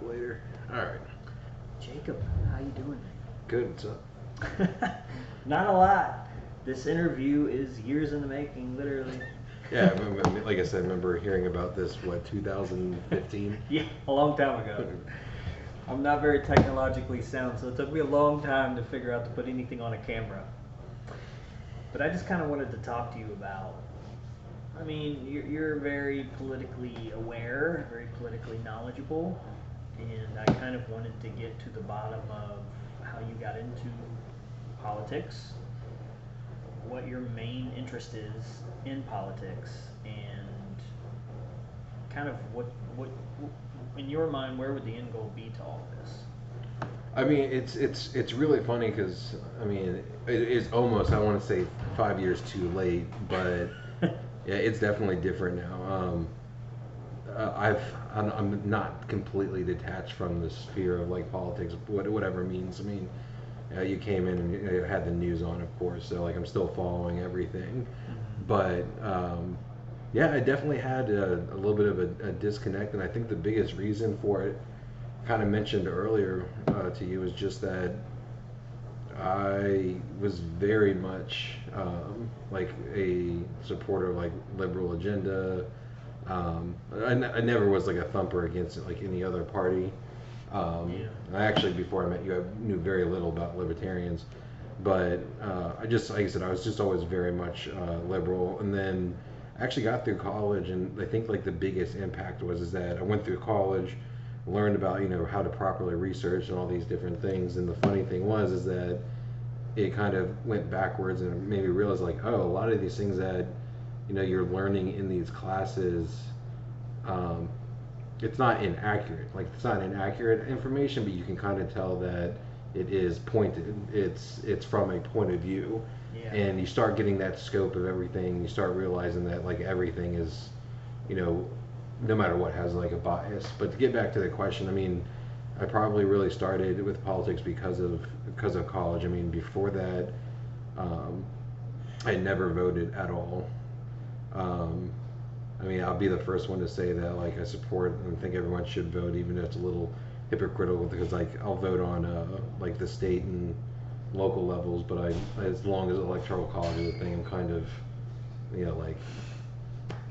later. All right. Jacob, how you doing? Good. What's up? Not a lot. This interview is years in the making, literally. Yeah, like I said, I remember hearing about this, 2015? Yeah, a long time ago. I'm not very technologically sound, so it took me a long time to figure out to put anything on a camera. But I just kind of wanted to talk to you about, I mean, you're very politically aware, very politically knowledgeable, and I kind of wanted to get to the bottom of how you got into politics, what your main interest is in politics, and kind of what in your mind, where would the end goal be to all this? I mean, it's really funny because I mean, it is almost, I want to say 5 years too late, but yeah, it's definitely different now. I'm not completely detached from the sphere of like politics, whatever it means. I mean, you came in and you had the news on, of course, so like I'm still following everything. But yeah, I definitely had a little bit of a disconnect, and I think the biggest reason for it, kind of mentioned earlier to you, is just that I was very much like a supporter of like liberal agenda. I never was like a thumper against it, like any other party. I actually, before I met you, I knew very little about libertarians, but I just, like I said, I was just always very much liberal. And then I actually got through college, and I think like the biggest impact was is that I went through college, learned about how to properly research and all these different things. And the funny thing was is that it kind of went backwards and made me realize like, oh, a lot of these things that you're learning in these classes, it's not inaccurate. Like, it's not inaccurate information, but you can kind of tell that it is pointed. It's from a point of view, and you start getting that scope of everything. You start realizing that like everything is, no matter what, has like a bias. But to get back to the question, I mean, I probably really started with politics because of college. I mean, before that, I never voted at all. I mean, I'll be the first one to say that like I support and think everyone should vote, even if it's a little hypocritical, because like I'll vote on like the state and local levels, but as long as electoral college is a thing, I'm kind of like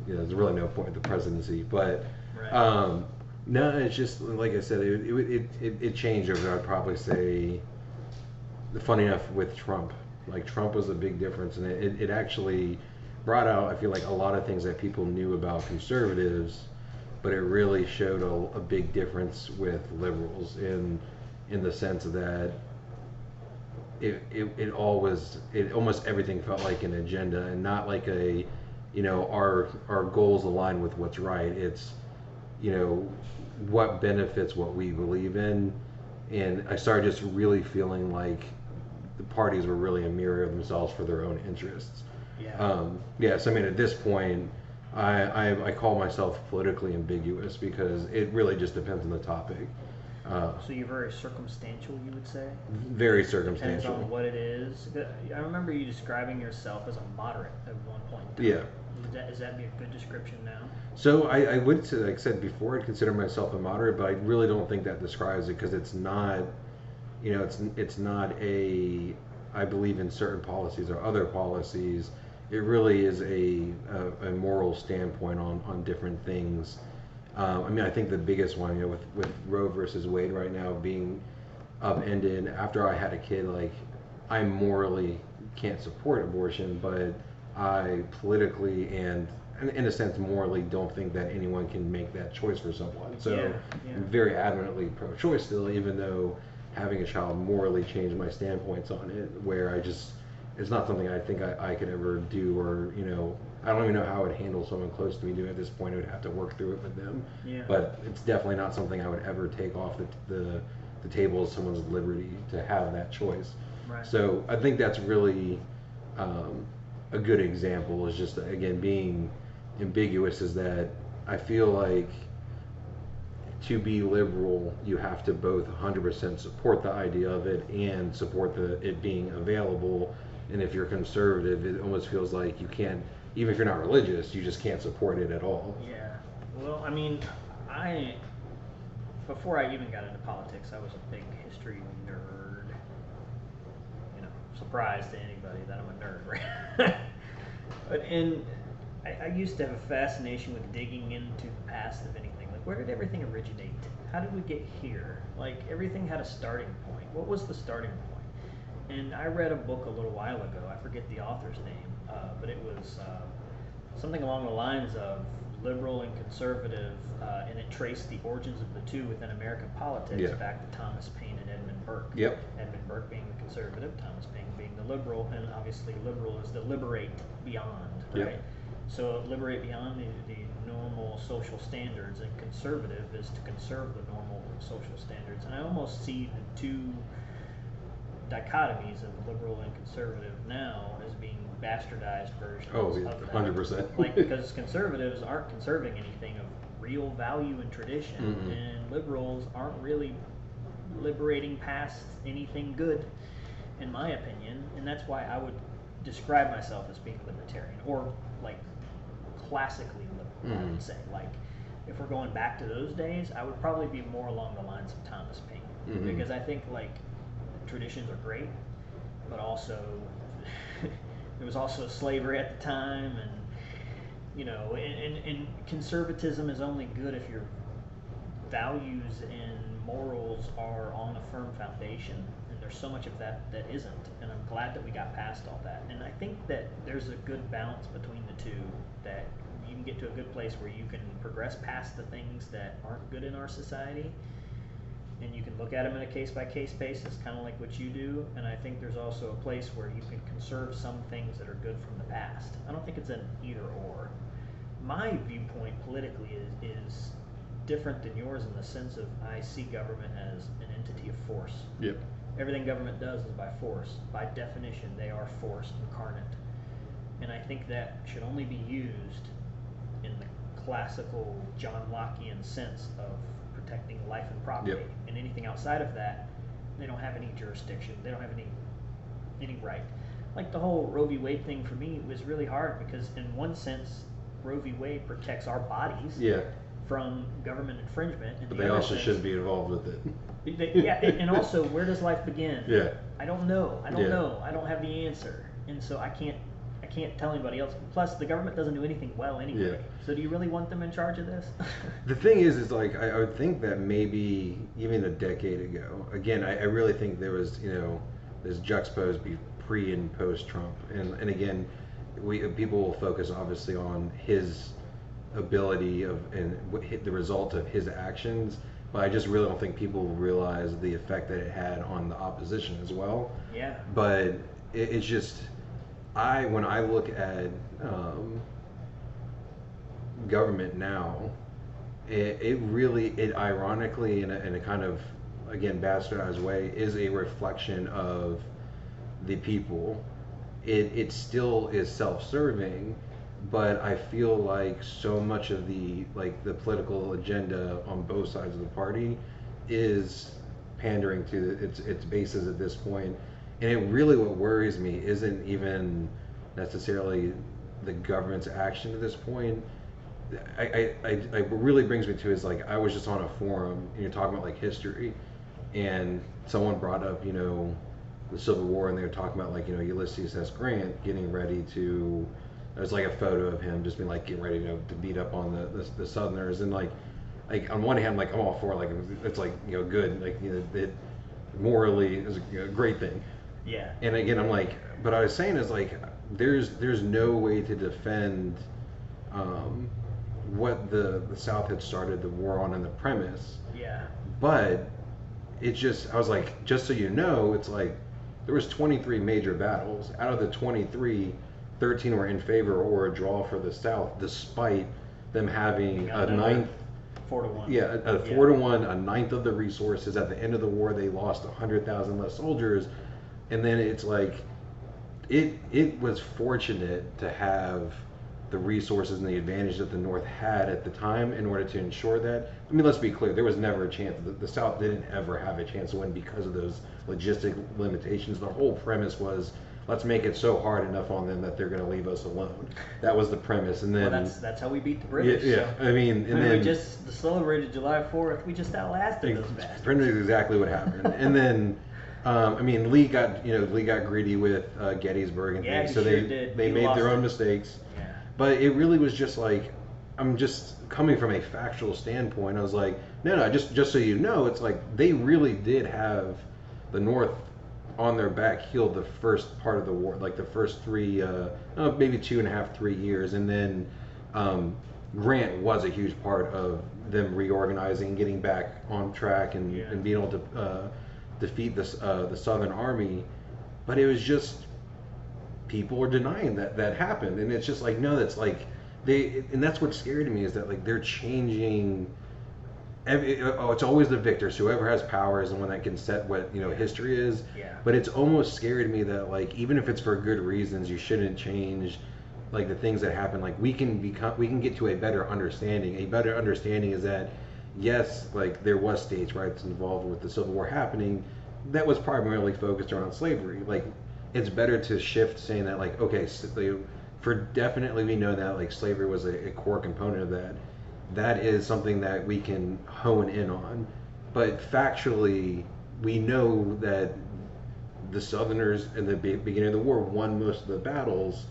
there's really no point in the presidency. But Right. no, it's just like I said, it changed over. I'd probably say, funny enough, with Trump, like Trump was a big difference, and it actually brought out, I feel like, a lot of things that people knew about conservatives, but it really showed a big difference with liberals in the sense that it almost everything felt like an agenda, and not like a our goals align with what's right. It's what benefits what we believe in. And I started just really feeling like the parties were really a mirror of themselves for their own interests. So I mean, at this point, I call myself politically ambiguous because it really just depends on the topic. So you're very circumstantial, you would say? Very Depends circumstantial. on what it is. I remember you describing yourself as a moderate at one point in time. Yeah. Is that be a good description now? So I would say, like I said before, I'd consider myself a moderate, but I really don't think that describes it, because it's not, it's not a, I believe in certain policies or other policies. It really is a moral standpoint on different things. I mean, I think the biggest one, with Roe versus Wade right now being upended after I had a kid, like, I morally can't support abortion, but I politically and in a sense morally don't think that anyone can make that choice for someone. So I'm very adamantly pro-choice still, even though having a child morally changed my standpoints on it, where it's not something I think I could ever do, or I don't even know how I would handle someone close to me doing it. At this point, I would have to work through it with them. But it's definitely not something I would ever take off the table of someone's liberty to have that choice. Right. So I think that's really a good example, is just, again, being ambiguous, is that I feel like to be liberal, you have to both 100% support the idea of it and support it being available. And if you're conservative, it almost feels like you can't, even if you're not religious, you just can't support it at all. Yeah. Well, I mean, before I even got into politics, I was a big history nerd. You know, surprise to anybody that I'm a nerd, right? And I used to have a fascination with digging into the past of anything. Like, where did everything originate? How did we get here? Like, everything had a starting point. What was the starting point? And I read a book a little while ago. I forget the author's name, but it was something along the lines of liberal and conservative, and it traced the origins of the two within American politics back to Thomas Paine and Edmund Burke. Yep. Edmund Burke being the conservative, Thomas Paine being the liberal, and obviously liberal is the liberate beyond, right? Yep. So liberate beyond the normal social standards, and conservative is to conserve the normal social standards. And I almost see the two dichotomies of liberal and conservative now as being bastardized versions of that. 100%. Like, because conservatives aren't conserving anything of real value and tradition, and liberals aren't really liberating past anything good, in my opinion. And that's why I would describe myself as being libertarian, or like classically liberal, I would say. Like, if we're going back to those days, I would probably be more along the lines of Thomas Paine, because I think like traditions are great, but also there was also slavery at the time, and you know, and conservatism is only good if your values and morals are on a firm foundation, and there's so much of that that isn't, and I'm glad that we got past all that. And I think that there's a good balance between the two, that you can get to a good place where you can progress past the things that aren't good in our society, and you can look at them in a case-by-case basis, kind of like what you do. And I think there's also a place where you can conserve some things that are good from the past. I don't think it's an either-or. My viewpoint politically is different than yours in the sense of I see government as an entity of force. Yep. Everything government does is by force. By definition, they are force incarnate. And I think that should only be used in the classical John Lockean sense of protecting life and property. Yep. And anything outside of that, they don't have any jurisdiction. They don't have any right. Like the whole Roe v. Wade thing for me was really hard, because in one sense, Roe v. Wade protects our bodies from government infringement. And but they also shouldn't be involved with it. And also, where does life begin? Yeah. I don't know. I don't know. I don't have the answer, and so I can't tell anybody else. Plus, the government doesn't do anything well anyway. Yeah. So do you really want them in charge of this? The thing is like I would think that maybe even a decade ago, again, I really think there was, you know, this juxtaposed pre and post Trump, and again, people will focus obviously on his ability and the result of his actions, but I just really don't think people realize the effect that it had on the opposition as well. Yeah. But it's just, when I look at government now, it really, ironically, in a kind of, again, bastardized way, is a reflection of the people. It still is self-serving, but I feel like so much of the political agenda on both sides of the party is pandering to its bases at this point. And it really, what worries me isn't even necessarily the government's action at this point. What really brings me to is, like, I was just on a forum and you're talking about like history, and someone brought up, you know, the Civil War, and they were talking about, like, you know, Ulysses S. Grant getting ready to, there's like a photo of him just being like getting ready to beat up on the Southerners, and like on one hand, like, I'm all for, like, it's like, you know, good, like, you know, it morally is a great thing. Yeah. And again, I'm like, but I was saying is, like, there's no way to defend what the South had started the war on in the premise. Yeah. But it just, I was like, just so you know, it's like there was 23 major battles. Out of the 23, 13 were in favor or a draw for the South, despite them having a ninth. 4-1. Yeah, a 4-1, a ninth of the resources. At the end of the war, they lost 100,000 less soldiers. And then it's like, it was fortunate to have the resources and the advantage that the North had at the time in order to ensure that. I mean, let's be clear, there was never a chance. The South didn't ever have a chance to win because of those logistic limitations. The whole premise was, let's make it so hard enough on them that they're going to leave us alone. That was the premise, and then that's how we beat the British. Yeah, so. I mean, and then we just celebrated July 4th. We just outlasted those bastards. Pretty much exactly what happened, and then. I mean, Lee got greedy with Gettysburg and things, so they made their own mistakes. Yeah. But it really was just like, I'm just coming from a factual standpoint. I was like, no, just so you know, it's like they really did have the North on their back heel the first part of the war, like the first maybe 2.5, 3 years, and then Grant was a huge part of them reorganizing, getting back on track, and being able to defeat the Southern Army. But it was just people are denying that happened, and it's just like, no, that's like and that's what scared me, is that like they're changing. It's always the victors, whoever has power is the one that can set what history is. Yeah. But it's almost scared me that like even if it's for good reasons, you shouldn't change like the things that happen. Like we can get to a better understanding. A better understanding is that yes, like there was states' rights involved with the Civil War happening. That was primarily focused around slavery. Like it's better to shift, saying that like, okay, for definitely we know that like slavery was a core component of that. That is something that we can hone in on. But factually, we know that the Southerners in the beginning of the war won most of the battles,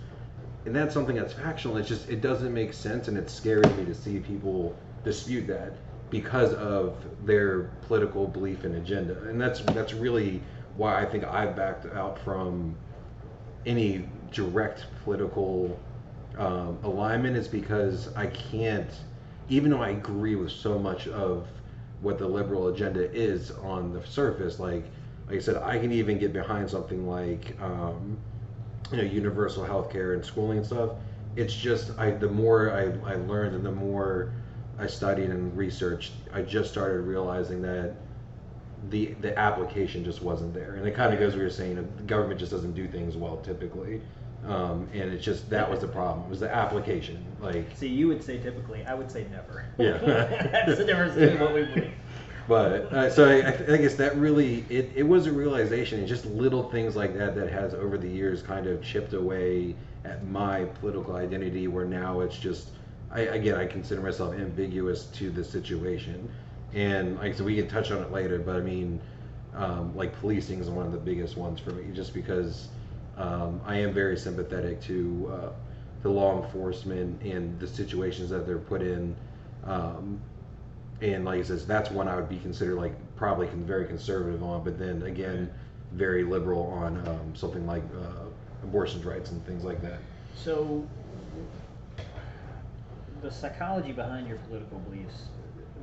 and that's something that's factual. It's just, it doesn't make sense, and it's scary to me to see people dispute that because of their political belief and agenda. And that's really why I think I've backed out from any direct political alignment, is because I can't, even though I agree with so much of what the liberal agenda is on the surface, like I said, I can even get behind something like universal health care and schooling and stuff. It's just the more I learned and the more I studied and researched, I just started realizing that the application just wasn't there. And it kind of goes where you're saying, the government just doesn't do things well typically. And it's just, that was the problem, was the application. Like, see, you would say typically, I would say never. Yeah. That's the difference between what we believe. But so I guess that really, it was a realization, and just little things like that has over the years kind of chipped away at my political identity, where now it's just, I consider myself ambiguous to the situation. And like I said, we can touch on it later, but I mean, like policing is one of the biggest ones for me, just because I am very sympathetic to the law enforcement and the situations that they're put in. And like I said, that's one I would be considered like probably very conservative on, but then again, very liberal on something like abortion rights and things like that. So, the psychology behind your political beliefs,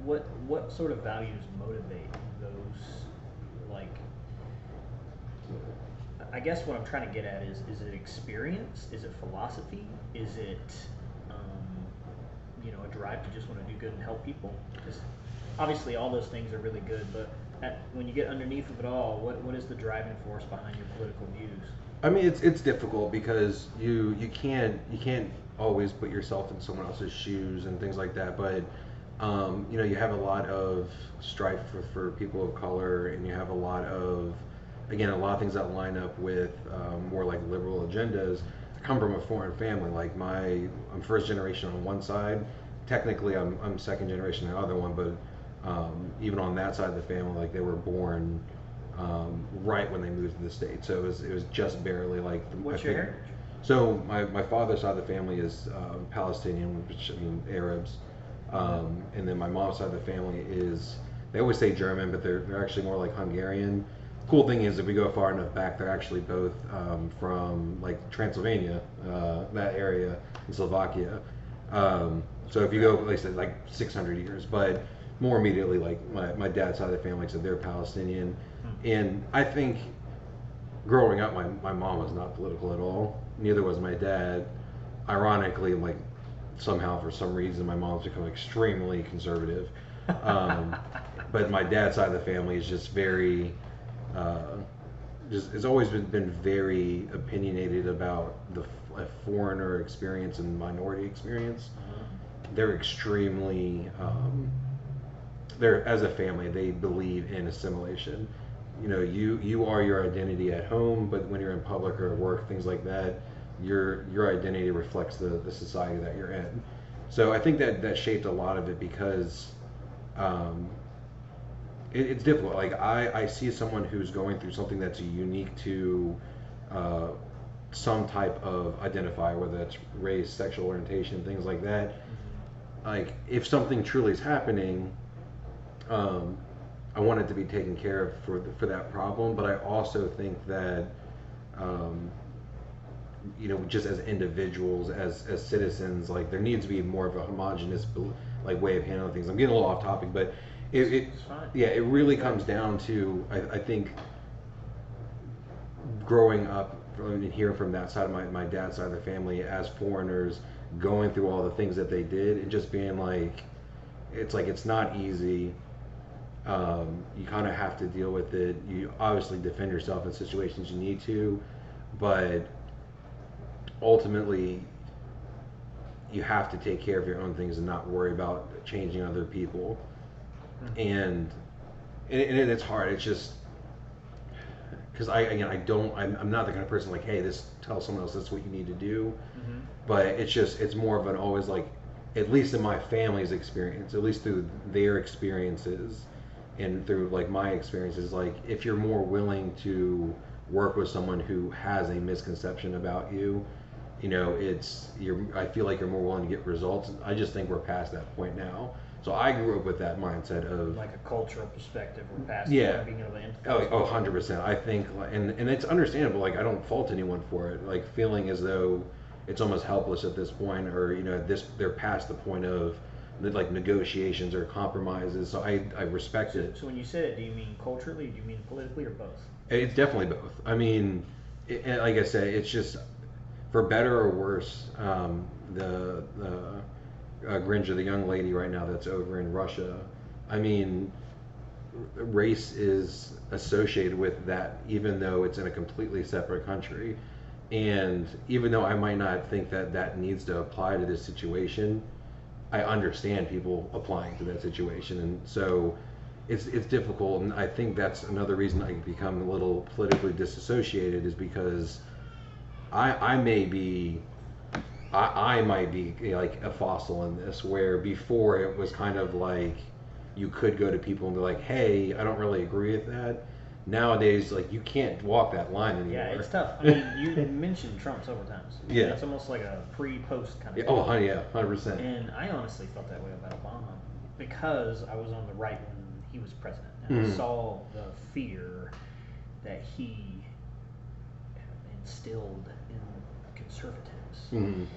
what sort of values motivate those? Like, I guess what I'm trying to get at is it experience? Is it philosophy? Is it a drive to just want to do good and help people? Because obviously all those things are really good, but when you get underneath of it all, what is the driving force behind your political views? I mean, it's difficult because you can't always put yourself in someone else's shoes and things like that, but you have a lot of strife for people of color, and you have a lot of things that line up with more like liberal agendas. I come from a foreign family. Like I'm first generation on one side. Technically, I'm second generation on the other one, but even on that side of the family, like they were born right when they moved to the States, so it was just barely like. What's your heritage? So my father's side of the family is Palestinian, which I mean Arabs, and then my mom's side of the family is, they always say German, but they're actually more like Hungarian. Cool thing is, if we go far enough back, they're actually both from like Transylvania, that area, in Slovakia. So if you go, like I said, like 600 years, but more immediately, like my dad's side of the family, like I said, they're Palestinian. And I think growing up, my mom was not political at all. Neither was my dad. Ironically, like somehow for some reason, my mom's become extremely conservative. But my dad's side of the family is just very, it's always been very opinionated about the foreigner experience and minority experience. They're extremely, as a family, they believe in assimilation. you are your identity at home, but when you're in public or at work, things like that, your identity reflects the society that you're in. So I think that shaped a lot of it because um, it's difficult. Like I see someone who's going through something that's unique to uh, some type of identifier, whether that's race, sexual orientation, things like that. Like if something truly is happening, um, I want it to be taken care of for that problem. But I also think that um, just as individuals, as citizens, like there needs to be more of a homogenous like way of handling things. I'm getting a little off topic, but it really comes down to I think growing up and hearing from that side of my dad's side of the family as foreigners, going through all the things that they did and just being like, it's not easy. You kind of have to deal with it. You obviously defend yourself in situations you need to, but ultimately you have to take care of your own things and not worry about changing other people. And it's hard. It's just because I'm not the kind of person like, hey, tell someone else that's what you need to do. But it's more of an always like, at least in my family's experience, at least through their experiences and through like my experiences, like if you're more willing to work with someone who has a misconception about you, I feel like you're more willing to get results. I just think we're past that point now. So I grew up with that mindset of like a cultural perspective. We're past being able to empathize. 100%. I think, and it's understandable. Like I don't fault anyone for it. Like feeling as though it's almost helpless at this point, or they're past the point of like negotiations or compromises. So I respect it. So when you say it, do you mean culturally? Do you mean politically, or both? It's definitely both. I mean, like I said, it's just for better or worse. The Grinja, the young lady right now that's over in Russia, I mean, race is associated with that, even though it's in a completely separate country. And even though I might not think that needs to apply to this situation, I understand people applying to that situation. And so it's difficult. And I think that's another reason I become a little politically disassociated, is because I might be like a fossil in this, where before it was kind of like you could go to people and be like, hey, I don't really agree with that. Nowadays, like you can't walk that line anymore. Yeah, it's tough. I mean, you mentioned Trump several times. Yeah. It's almost like a pre-post kind of thing. Oh, yeah, 100%. And I honestly felt that way about Obama because I was on the right when he was president. And I saw the fear that he instilled in conservatives. And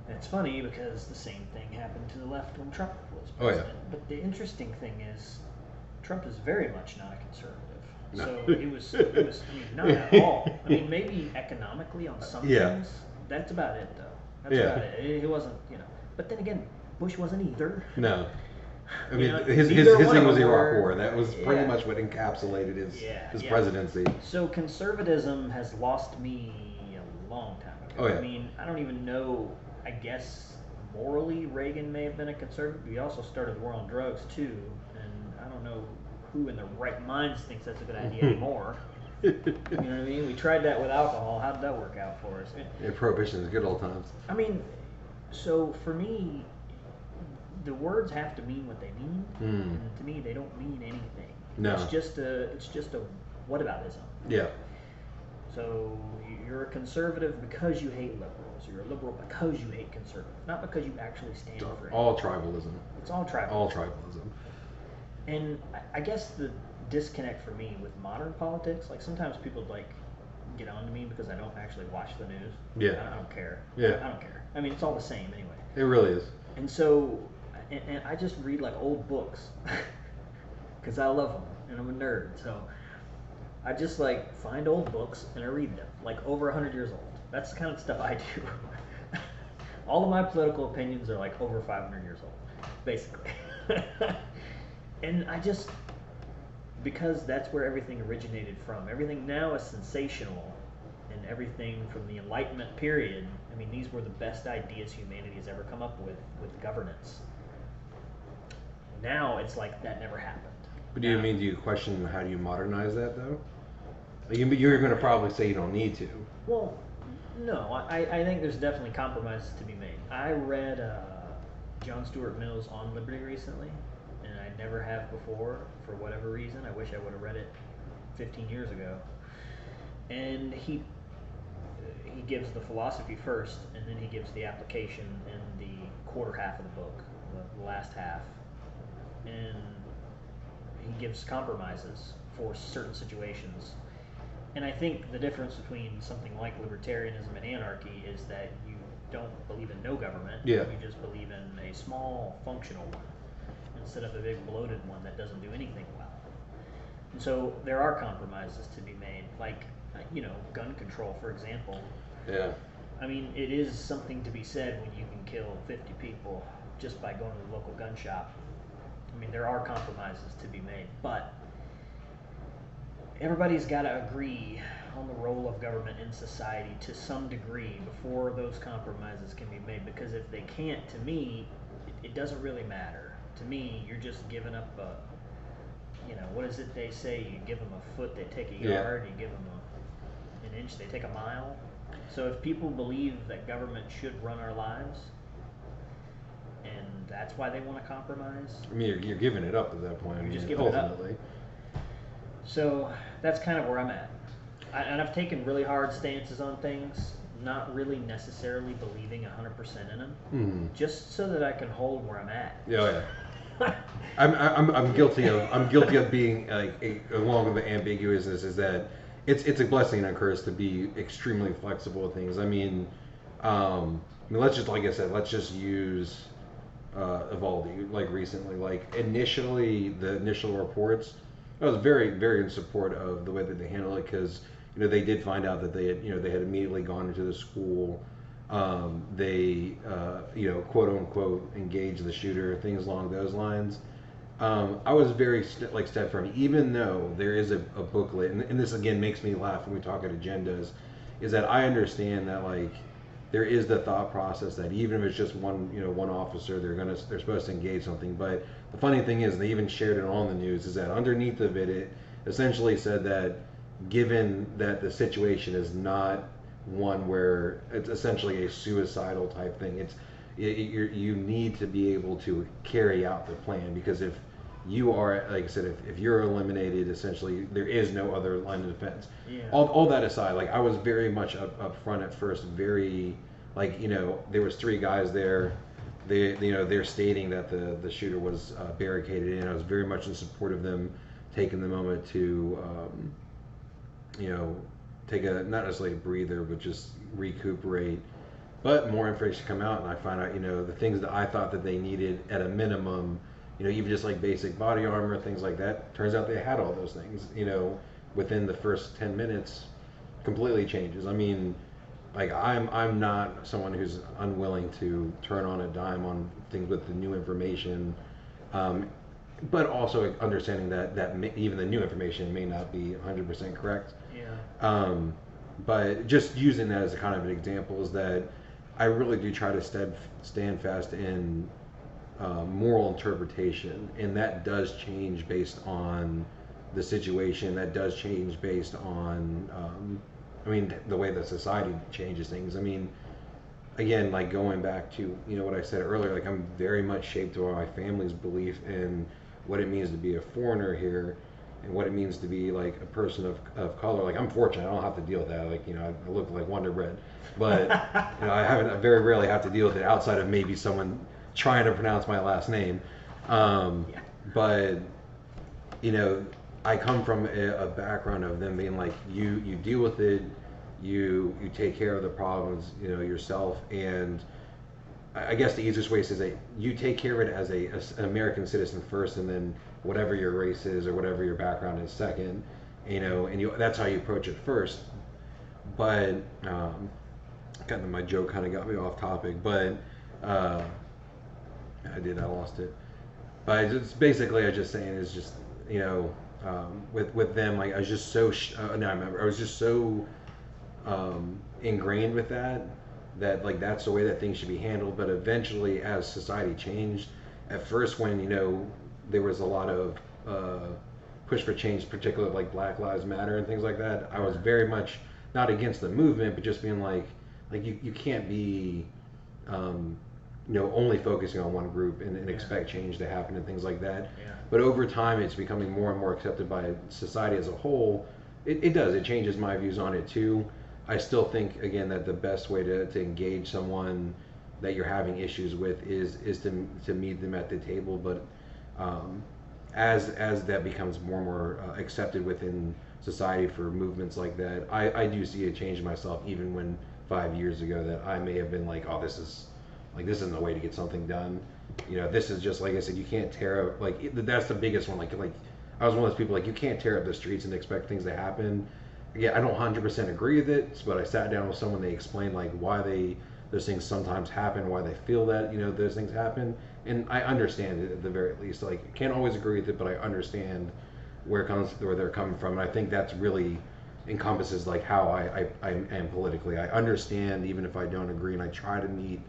it's funny because the same thing happened to the left when Trump was president. But the interesting thing is, Trump is very much not a conservative. No. So it was not at all. I mean, maybe economically on some things. That's about it, though. That's about it. It wasn't, But then again, Bush wasn't either. No. I mean, his thing was the Iraq War. That was pretty much what encapsulated his presidency. So conservatism has lost me a long time ago. I mean, I don't even know. I guess morally Reagan may have been a conservative. He also started the war on drugs too, and I don't know who in their right minds thinks that's a good idea anymore. You know what I mean? We tried that with alcohol. How did that work out for us? Prohibition is good old times. I mean, so for me, the words have to mean what they mean, and to me, they don't mean anything. No. It's just a whataboutism. Yeah. So you're a conservative because you hate liberals. You're a liberal because you hate conservative, not because you actually stand for it. All tribalism. It's all tribalism. All tribalism. And I guess the disconnect for me with modern politics, like sometimes people get on to me because I don't actually watch the news. Yeah. I don't care. Yeah. I don't care. I mean, it's all the same anyway. It really is. And so, and I just read like old books because I love them and I'm a nerd. So I just find old books and I read them, like over 100 years old. That's the kind of stuff I do. All of my political opinions are like over 500 years old, basically. And because that's where everything originated from. Everything now is sensational, and everything from the Enlightenment period, I mean, these were the best ideas humanity has ever come up with governance. Now it's like that never happened. But do you question how do you modernize that though? You're going to probably say you don't need to. Well, no, I think there's definitely compromises to be made. I read John Stuart Mill's On Liberty recently, and I never have before for whatever reason. I wish I would have read it 15 years ago. And he gives the philosophy first, and then he gives the application in the quarter half of the book, the last half. And he gives compromises for certain situations. And I think the difference between something like libertarianism and anarchy is that you don't believe in no government. Yeah. You just believe in a small, functional one instead of a big, bloated one that doesn't do anything well. And so there are compromises to be made, like, gun control, for example. Yeah. I mean, it is something to be said when you can kill 50 people just by going to the local gun shop. I mean, there are compromises to be made, but everybody's got to agree on the role of government in society to some degree before those compromises can be made, because if they can't, to me, it doesn't really matter. To me, you're just giving up what is it they say? You give them a foot, they take a yard. You give them an inch, they take a mile. So if people believe that government should run our lives, and that's why they want to compromise. I mean, you're giving it up at that point. You're just giving it up. So that's kind of where I'm at. And I've taken really hard stances on things, not really necessarily believing 100% in them, just so that I can hold where I'm at. Yeah. I'm guilty of being along with the ambiguousness is that it's a blessing and a curse to be extremely flexible with things. I mean, let's just, like I said, let's just use Uvalde, like recently. Like initially, the initial reports, I was very, very in support of the way that they handled it, because they did find out that they had immediately gone into the school. They quote unquote engaged the shooter, things along those lines. I was very stead firm, even though there is a booklet, and this again makes me laugh when we talk at agendas, is that I understand that there is the thought process that even if it's just one officer, they're supposed to engage something. But the funny thing is, they even shared it on the news, is that underneath of it essentially said that given that the situation is not one where it's essentially a suicidal type thing, you need to be able to carry out the plan, because if you are, like I said, if you're eliminated, essentially there is no other line of defense. Yeah. All that aside, I was very much up front at first, very there was 3 guys there. They're stating that the shooter was barricaded in. I was very much in support of them taking the moment to take not necessarily a breather, but just recuperate. But more information come out, and I find out the things that I thought that they needed at a minimum, even just like basic body armor, things like that. Turns out they had all those things. Within the first 10 minutes, completely changes. I mean, I'm not someone who's unwilling to turn on a dime on things with the new information, but also understanding that even the new information may not be 100% correct. Yeah. But just using that as a kind of an example is that I really do try to stand fast in moral interpretation, and that does change based on the situation. That does change based on the way that society changes things. I mean, again, going back to what I said earlier, I'm very much shaped by my family's belief in what it means to be a foreigner here, and what it means to be a person of color. I'm fortunate; I don't have to deal with that. I look like Wonder Bread, but I very rarely have to deal with it outside of maybe someone trying to pronounce my last name. But I come from a background of them being you deal with it, you take care of the problems yourself, and I guess the easiest way is to say you take care of it as an American citizen first, and then whatever your race is or whatever your background is second, and that's how you approach it first. But my joke kind of got me off topic, but I lost it. But it's basically, I was just saying is just with them, I was just so I was just so ingrained with that that's the way that things should be handled. But eventually, as society changed, at first when there was a lot of push for change, particularly like Black Lives Matter and things like that, I was very much not against the movement, but just being like you can't be only focusing on one group and expect change to happen and things like that. Yeah. But over time, it's becoming more and more accepted by society as a whole. It does. It changes my views on it too. I still think, again, that the best way to engage someone that you're having issues with is to meet them at the table. But as that becomes more and more accepted within society for movements like that, I do see a change in myself, even when 5 years ago that I may have been like, oh, this isn't the way to get something done. This is just, like I said, you can't tear up, that's the biggest one. Like I was one of those people, like, you can't tear up the streets and expect things to happen. Yeah, I don't 100% agree with it, but I sat down with someone, they explained like why those things sometimes happen, why they feel that those things happen, and I understand it at the very least. Like, I can't always agree with it, but I understand where they're coming from, and I think that's really encompasses like how I am politically. I understand even if I don't agree, and I try to meet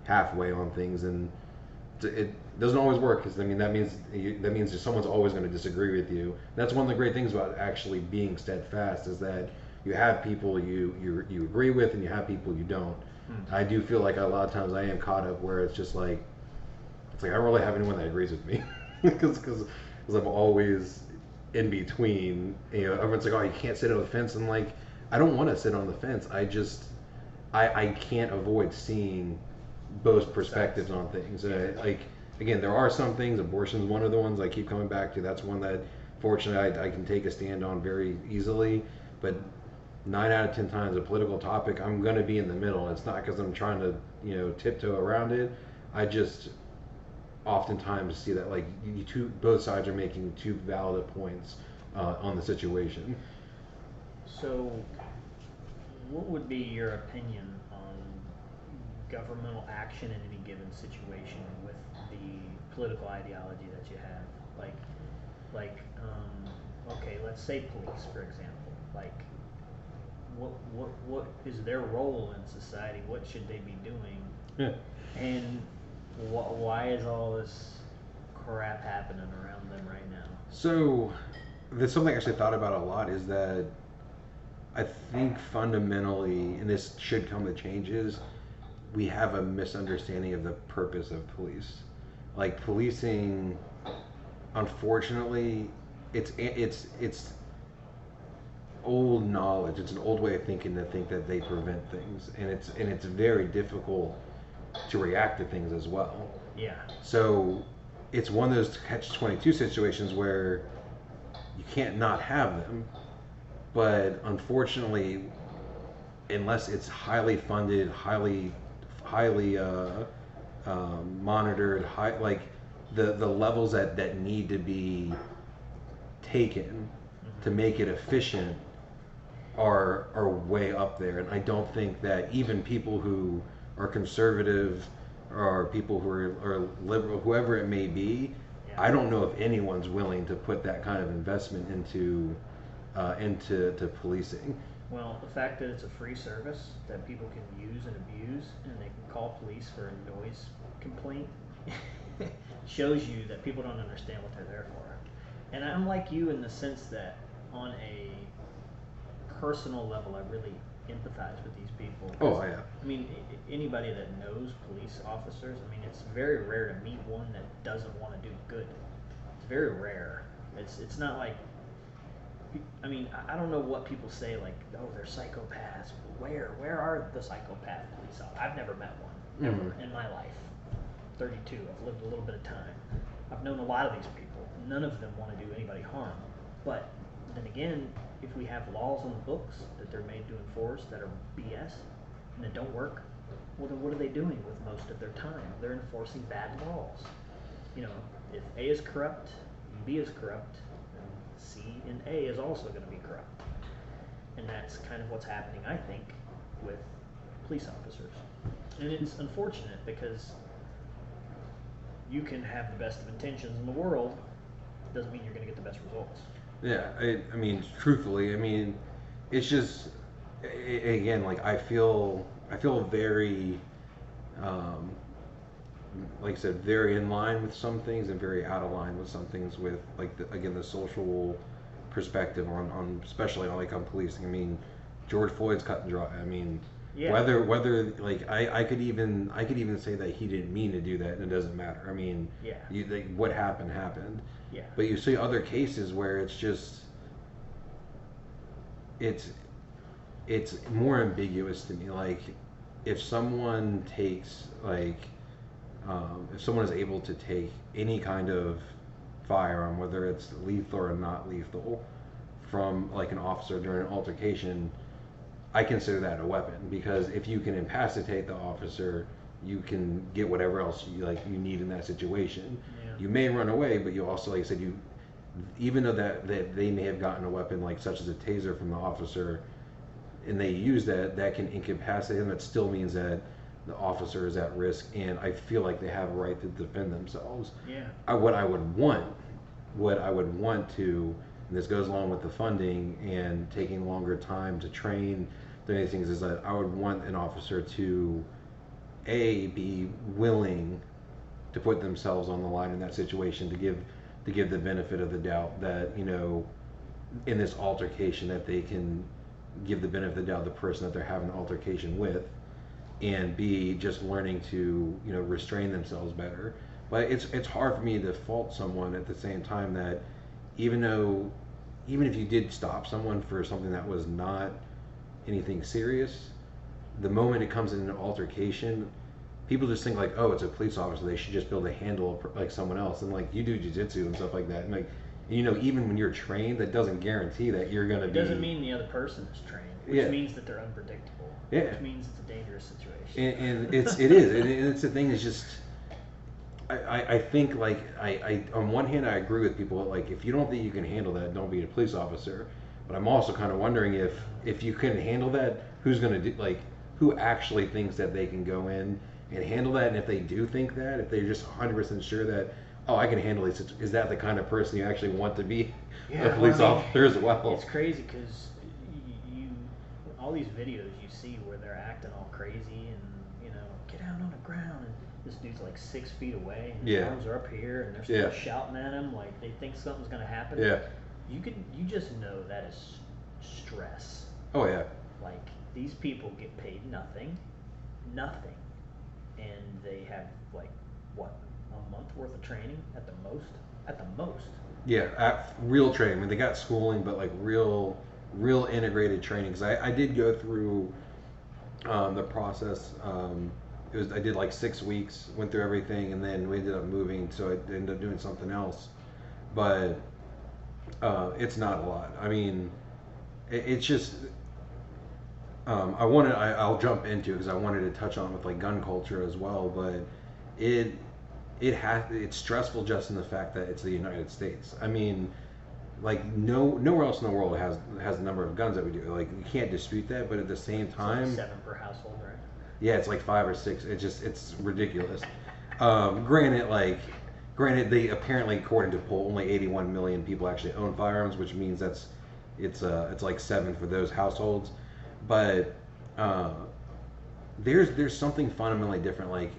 halfway on things, and it doesn't always work, because that means that someone's always going to disagree with you. That's one of the great things about actually being steadfast, is that you have people you agree with, and you have people you don't. I do feel like a lot of times I am caught up where it's just like I don't really have anyone that agrees with me, because I'm always in between. Everyone's like, oh, you can't sit on the fence, and like, I don't want to sit on the fence. I can't avoid seeing both perspectives on things. Again, there are some things. Abortion is one of the ones I keep coming back to. That's one that, fortunately, I can take a stand on very easily. But 9 out of 10 times, a political topic, I'm going to be in the middle. It's not because I'm trying to tiptoe around it. I just oftentimes see that like both sides are making two valid points on the situation. So, what would be your opinion on governmental action in any given situation with the political ideology that you have? Okay, let's say police, for example. Like, what is their role in society? What should they be doing? Yeah. And why is all this crap happening around them right now? So, there's something I actually thought about a lot, is that I think fundamentally, and this should come to changes, we have a misunderstanding of the purpose of police. Like, policing, unfortunately, it's old knowledge. It's an old way of thinking to think that they prevent things, and it's very difficult to react to things as well. Yeah. So it's one of those catch-22 situations where you can't not have them, but unfortunately, unless it's highly funded, highly monitored, like the levels that need to be taken to make it efficient are way up there. And I don't think that even people who are conservative or people who are liberal, whoever it may be, I don't know if anyone's willing to put that kind of investment into policing. Well, the fact that it's a free service that people can use and abuse, and they can call police for a noise complaint, shows you that people don't understand what they're there for. And I'm like you in the sense that on a personal level, I really empathize with these people. Oh, yeah. I mean, anybody that knows police officers, I mean, it's very rare to meet one that doesn't want to do good. It's very rare. It's not like, I mean, I don't know what people say, like, oh, they're psychopaths. Where are the psychopath police officers? I've never met one, ever, in my life. 32, I've lived a little bit of time. I've known a lot of these people. None of them want to do anybody harm. But then again, if we have laws on the books that they're made to enforce that are BS and that don't work, well, then what are they doing with most of their time? They're enforcing bad laws. If A is corrupt, B is corrupt, then C and A is also going to be corrupt. And that's kind of what's happening, I think, with police officers. And it's unfortunate because you can have the best of intentions in the world, doesn't mean you're going to get the best results. Yeah, I mean, truthfully, I mean, it's just, again, like, I feel very like I said, very in line with some things and very out of line with some things. With like again the social perspective on especially on policing. I mean, George Floyd's cut and dry. I mean, Yeah. whether like I could even say that he didn't mean to do that and it doesn't matter. I mean, Yeah. what happened happened. Yeah. But you see other cases where it's just it's more ambiguous to me. Like if someone takes if someone is able to take any kind of firearm, whether it's lethal or not lethal, from like an officer during an altercation, I consider that a weapon, because if you can incapacitate the officer, you can get whatever else you need in that situation. Yeah. You may run away, but you also, like I said, even though that they may have gotten a weapon like such as a taser from the officer, and they use that can incapacitate them, that still means that the officer is at risk, and I feel like they have a right to defend themselves. Yeah. What I would want to, and this goes along with the funding and taking longer time to train these things, is that I would want an officer to be willing to put themselves on the line in that situation, to give the benefit of the doubt that in this altercation that they can give the benefit of the doubt the person that they're having an altercation with, and be just learning to restrain themselves better. But it's hard for me to fault someone at the same time that even if you did stop someone for something that was not anything serious, the moment it comes in an altercation, people just think like, oh, it's a police officer, they should just be able to handle like someone else, and like you do jiu-jitsu and stuff like that, and like even when you're trained, that doesn't guarantee that you're gonna be. It doesn't mean the other person is trained, which means that they're unpredictable. Yeah. Which means it's a dangerous situation. And it is, and it's the thing is just. I think like I on one hand I agree with people, like if you don't think you can handle that, don't be a police officer. But I'm also kind of wondering if you couldn't handle that, who's going to do, like who actually thinks that they can go in and handle that, and if they do think that, if they're just 100% sure that, oh, I can handle this, is that the kind of person you actually want to be a police officer as well? It's crazy because you all these videos you see where they're acting all crazy and get down on the ground, and this dude's like 6 feet away, and his arms are up here, and they're still shouting at him like they think something's gonna happen. Yeah. You just know that is stress. Oh yeah. Like these people get paid nothing, and they have like what, a month worth of training at the most. Yeah, real training. I mean, they got schooling, but like real integrated training. Because I did go through the process. I did like 6 weeks, went through everything, and then we ended up moving, so I ended up doing something else. But it's not a lot. I mean, it's just I'll jump into it because I wanted to touch on with like gun culture as well. But it's stressful just in the fact that it's the United States. I mean, like nowhere else in the world has the number of guns that we do. Like you can't dispute that, but at the same time, it's like 7 per household, right? Yeah, it's like 5 or 6. It's ridiculous. Granted, they apparently, according to poll, only 81 million people actually own firearms, which means it's like 7 for those households. But there's something fundamentally different. Like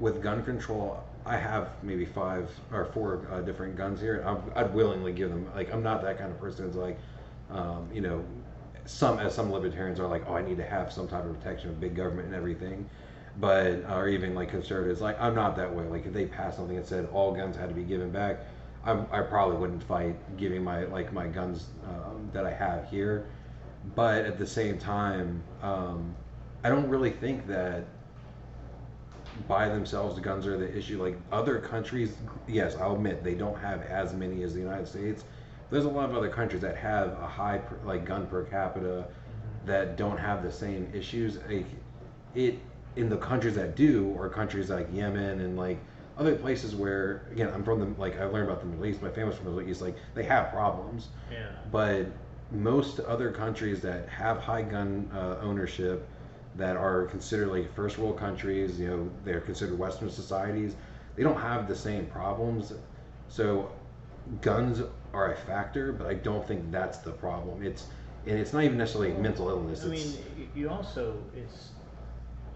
with gun control, I have maybe 5 or 4 different guns here. I'd willingly give them. Like I'm not that kind of person who's like, some libertarians are like, oh, I need to have some type of protection of big government and everything. But or even like conservatives, like I'm not that way. Like if they passed something that said all guns had to be given back, I probably wouldn't fight giving my guns that I have here. But at the same time, I don't really think that by themselves the guns are the issue. Like other countries, yes, I'll admit they don't have as many as the United States. There's a lot of other countries that have a high gun per capita that don't have the same issues. In the countries that do, or countries like Yemen and like other places where, again, I'm from I learned about the Middle East. My family's from the Middle East. Like they have problems. Yeah. But most other countries that have high gun ownership, that are considered like first world countries, they're considered Western societies, they don't have the same problems. So guns are a factor, but I don't think that's the problem. It's not even necessarily mental illness. I mean, you also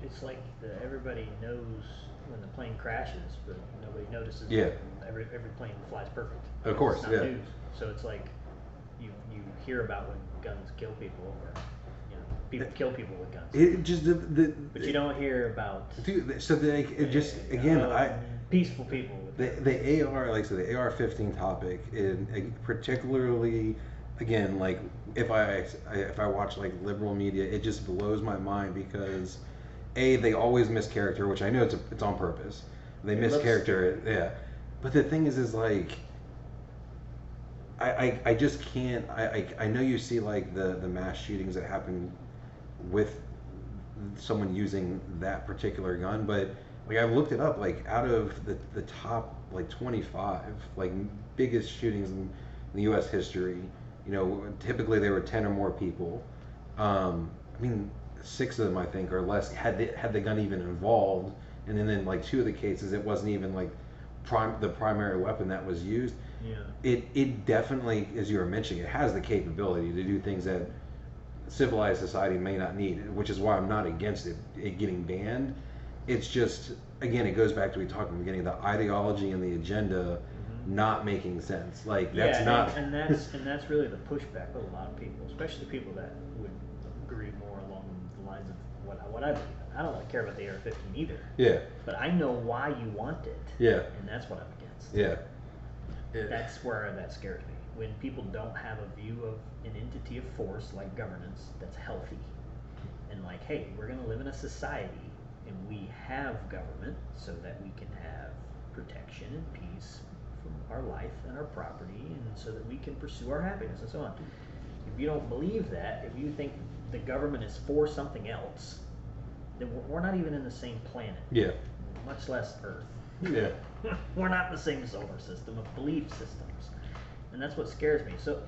it's like everybody knows when the plane crashes, but nobody notices. Yeah. It. Every plane flies perfect. Of course, it's not yeah. news. So it's like you hear about when guns kill people, or people kill people with guns. It just but you don't hear about. Dude, so it just again peaceful people. With the AR, like so the AR-15 topic, and particularly again, like if I watch like liberal media, it just blows my mind because they always mischaracter, which I know it's on purpose. They mischaracter it, yeah. But the thing is like I just can't. I know you see like the mass shootings that happen with someone using that particular gun, but like I've looked it up, like out of the top like 25 like biggest shootings in the U.S. history, typically there were 10 or more people. I mean, 6 of them I think or less had the gun even involved, and then like 2 of the cases it wasn't even like the primary weapon that was used. Yeah. It definitely, as you were mentioning, it has the capability to do things that civilized society may not need, which is why I'm not against it getting banned. It's just, again, it goes back to what we talked in the beginning, the ideology and the agenda not making sense. Like that's not, and that's really the pushback with a lot of people, especially people that would agree more along the lines of what I believe in. I don't care about the AR-15 either. Yeah. But I know why you want it. Yeah. And that's what I'm against. Yeah. That's where that scares me. When people don't have a view of an entity of force like governance that's healthy, and like, hey, we're going to live in a society, and we have government so that we can have protection and peace from our life and our property, and so that we can pursue our happiness and so on. If you don't believe that, if you think the government is for something else, then we're not even in the same planet. Yeah. Much less Earth. Yeah. We're not in the same solar system of belief systems. And that's what scares me. So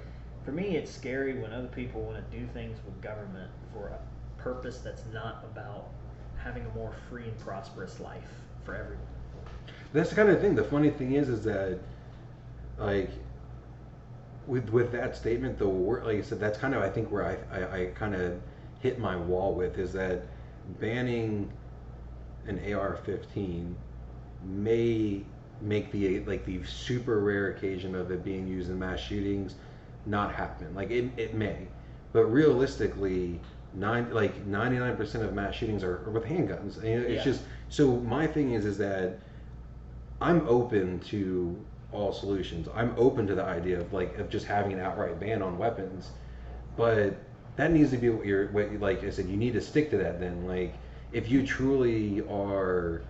for me, it's scary when other people want to do things with government for a purpose that's not about having a more free and prosperous life for everyone. That's the kind of thing. The funny thing is that, like, with that statement, the word, like I said, that's kind of, I think, where I kind of hit my wall with, is that banning an AR-15 may make the super rare occasion of it being used in mass shootings not happen. Like it may, but realistically, 99% of mass shootings are with handguns. And it's just, so my thing is that I'm open to all solutions. I'm open to the idea of just having an outright ban on weapons, but that needs to be what like I said, you need to stick to that. Then, like, if you truly are,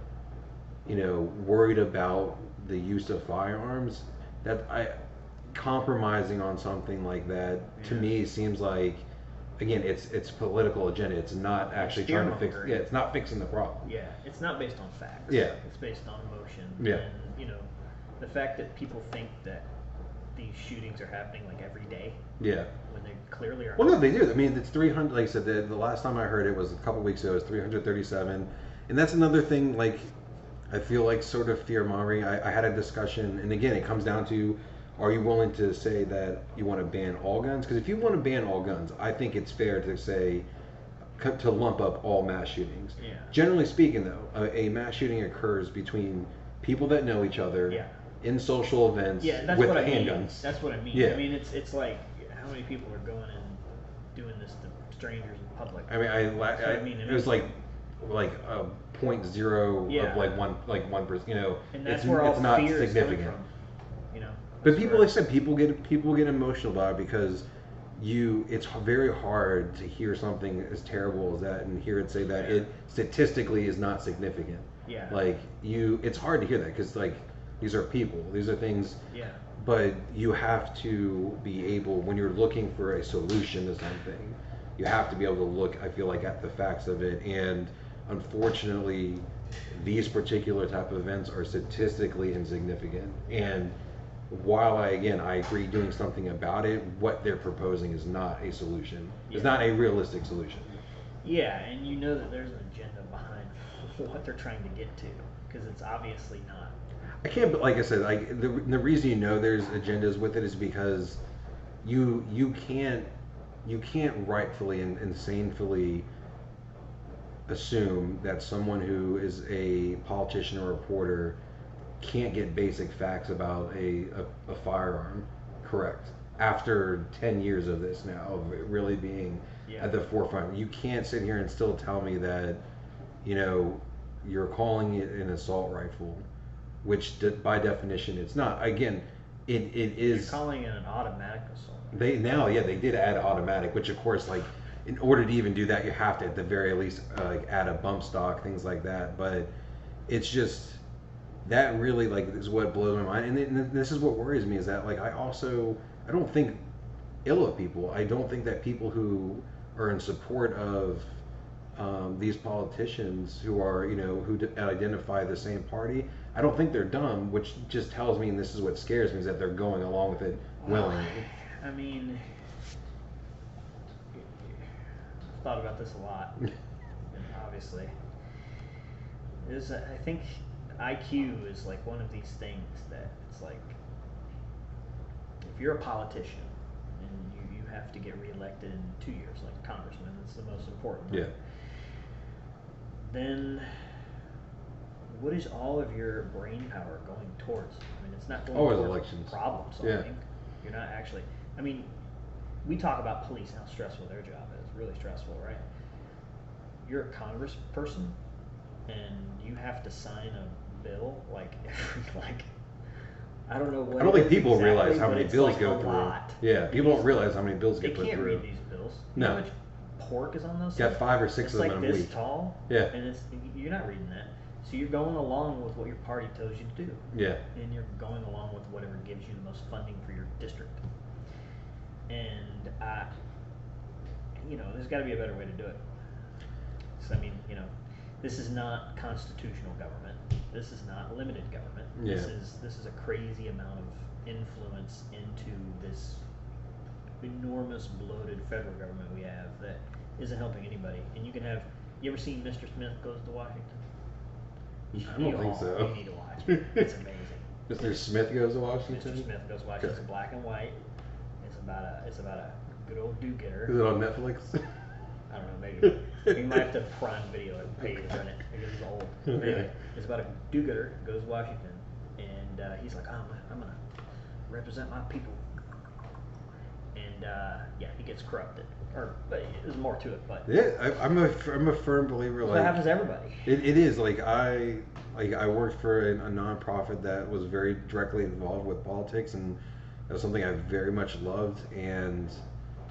worried about the use of firearms, compromising on something like that to me seems like, again, it's political agenda. It's not actually trying to fix. Yeah, it's not fixing the problem. Yeah, it's not based on facts. Yeah, it's based on emotion. Yeah, and the fact that people think that these shootings are happening like every day. Yeah. When they clearly are. Well, no, they do. I mean, it's 300. Like I said, the last time I heard it was a couple weeks ago. It was 337, and that's another thing. Like, I feel like sort of fear mongering. I had a discussion, and again, it comes down to, are you willing to say that you want to ban all guns? Because if you want to ban all guns, I think it's fair to say, to lump up all mass shootings. Yeah. Generally speaking, though, a mass shooting occurs between people that know each other. Yeah. In social events that's with what handguns. I mean. That's what I mean. Yeah. I mean, it's like, how many people are going and doing this to strangers in public? I mean, it was like a 0.0 of like 1%. And that's it's, where all it's not fear significant. is coming from. But people, like I said, people get emotional about it because it's very hard to hear something as terrible as that and hear it say that it statistically is not significant. Yeah. Like it's hard to hear that because like these are people, these are things. Yeah. But you have to be able, when you're looking for a solution to something, you have to be able to look, I feel like, at the facts of it. And unfortunately, these particular type of events are statistically insignificant. And while I agree doing something about it, what they're proposing is not a solution. It's not a realistic solution. Yeah, and you know that there's an agenda behind what they're trying to get to, because it's obviously not. I can't, like I said, like the reason there's agendas with it is because you can't rightfully and sanely assume that someone who is a politician or reporter can't get basic facts about a firearm correct after 10 years of this now, of it really being at the forefront. You can't sit here and still tell me that, you're calling it an assault rifle, which by definition it's not. Again, it is. You're calling it an automatic assault. They did add automatic, which of course, like, in order to even do that, you have to at the very least add a bump stock, things like that. But it's just that really is what blows my mind, and this is what worries me, is that I don't think ill of people. I don't think that people who are in support of these politicians who are who identify the same party, I don't think they're dumb, which just tells me, and this is what scares me, is that they're going along with it willingly. I mean, I've thought about this a lot, and obviously, I think IQ is like one of these things that it's like, if you're a politician and you have to get reelected in 2 years, like congressman, that's the most important. Yeah. Then what is all of your brain power going towards? I mean, it's not going Always towards elections. problem solving. Yeah. You're not actually. I mean, we talk about police and how stressful their job is. Really stressful, right? You're a congressperson, and you have to sign a bill like I don't know what. I don't think people exactly, realize how many bills like go through. Lot. Yeah, people don't realize how many bills They get put can't through. read these bills. No. You know how much pork is on those? Got things? 5 or 6 it's of them like in a this week. tall. Yeah. And you're not reading that, so you're going along with what your party tells you to do. Yeah. And you're going along with whatever gives you the most funding for your district. And there's got to be a better way to do it. So I mean, this is not constitutional government. This is not limited government. Yeah. This is a crazy amount of influence into this enormous bloated federal government we have that isn't helping anybody. And you ever seen Mr. Smith Goes to Washington? I don't think so. You need to watch it. It's amazing. Mr. Smith Goes to Washington? Mr. Smith Goes to Washington. It's black and white. It's about a good old do-getter. Is it on Netflix? I don't know, maybe. You might have to Prime Video and pay to rent it because it's old. But anyway, it's about a do-getter goes to Washington, and he's like, I'm gonna represent my people. And he gets corrupted. But there's more to it. But Yeah, I'm a firm believer. that happens to everybody. It is I worked for a nonprofit that was very directly involved with politics, and that was something I very much loved. And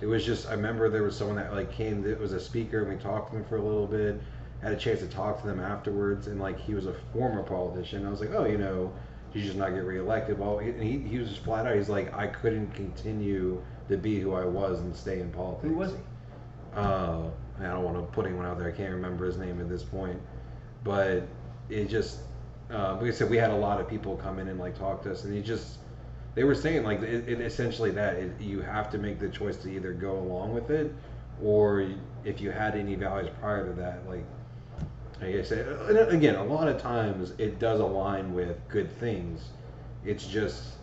it was just, I remember there was someone that came, that was a speaker, and we talked to them for a little bit, had a chance to talk to them afterwards, and he was a former politician. I was like, oh, he just not get reelected. Well, he was just flat out, he's like, I couldn't continue to be who I was and stay in politics. Who was he? I don't want to put anyone out there. I can't remember his name at this point, but it just, like I said, we had a lot of people come in and talk to us, and they were saying it essentially that you have to make the choice to either go along with it, or if you had any values prior to that, like I said, again, a lot of times it does align with good things. It's just,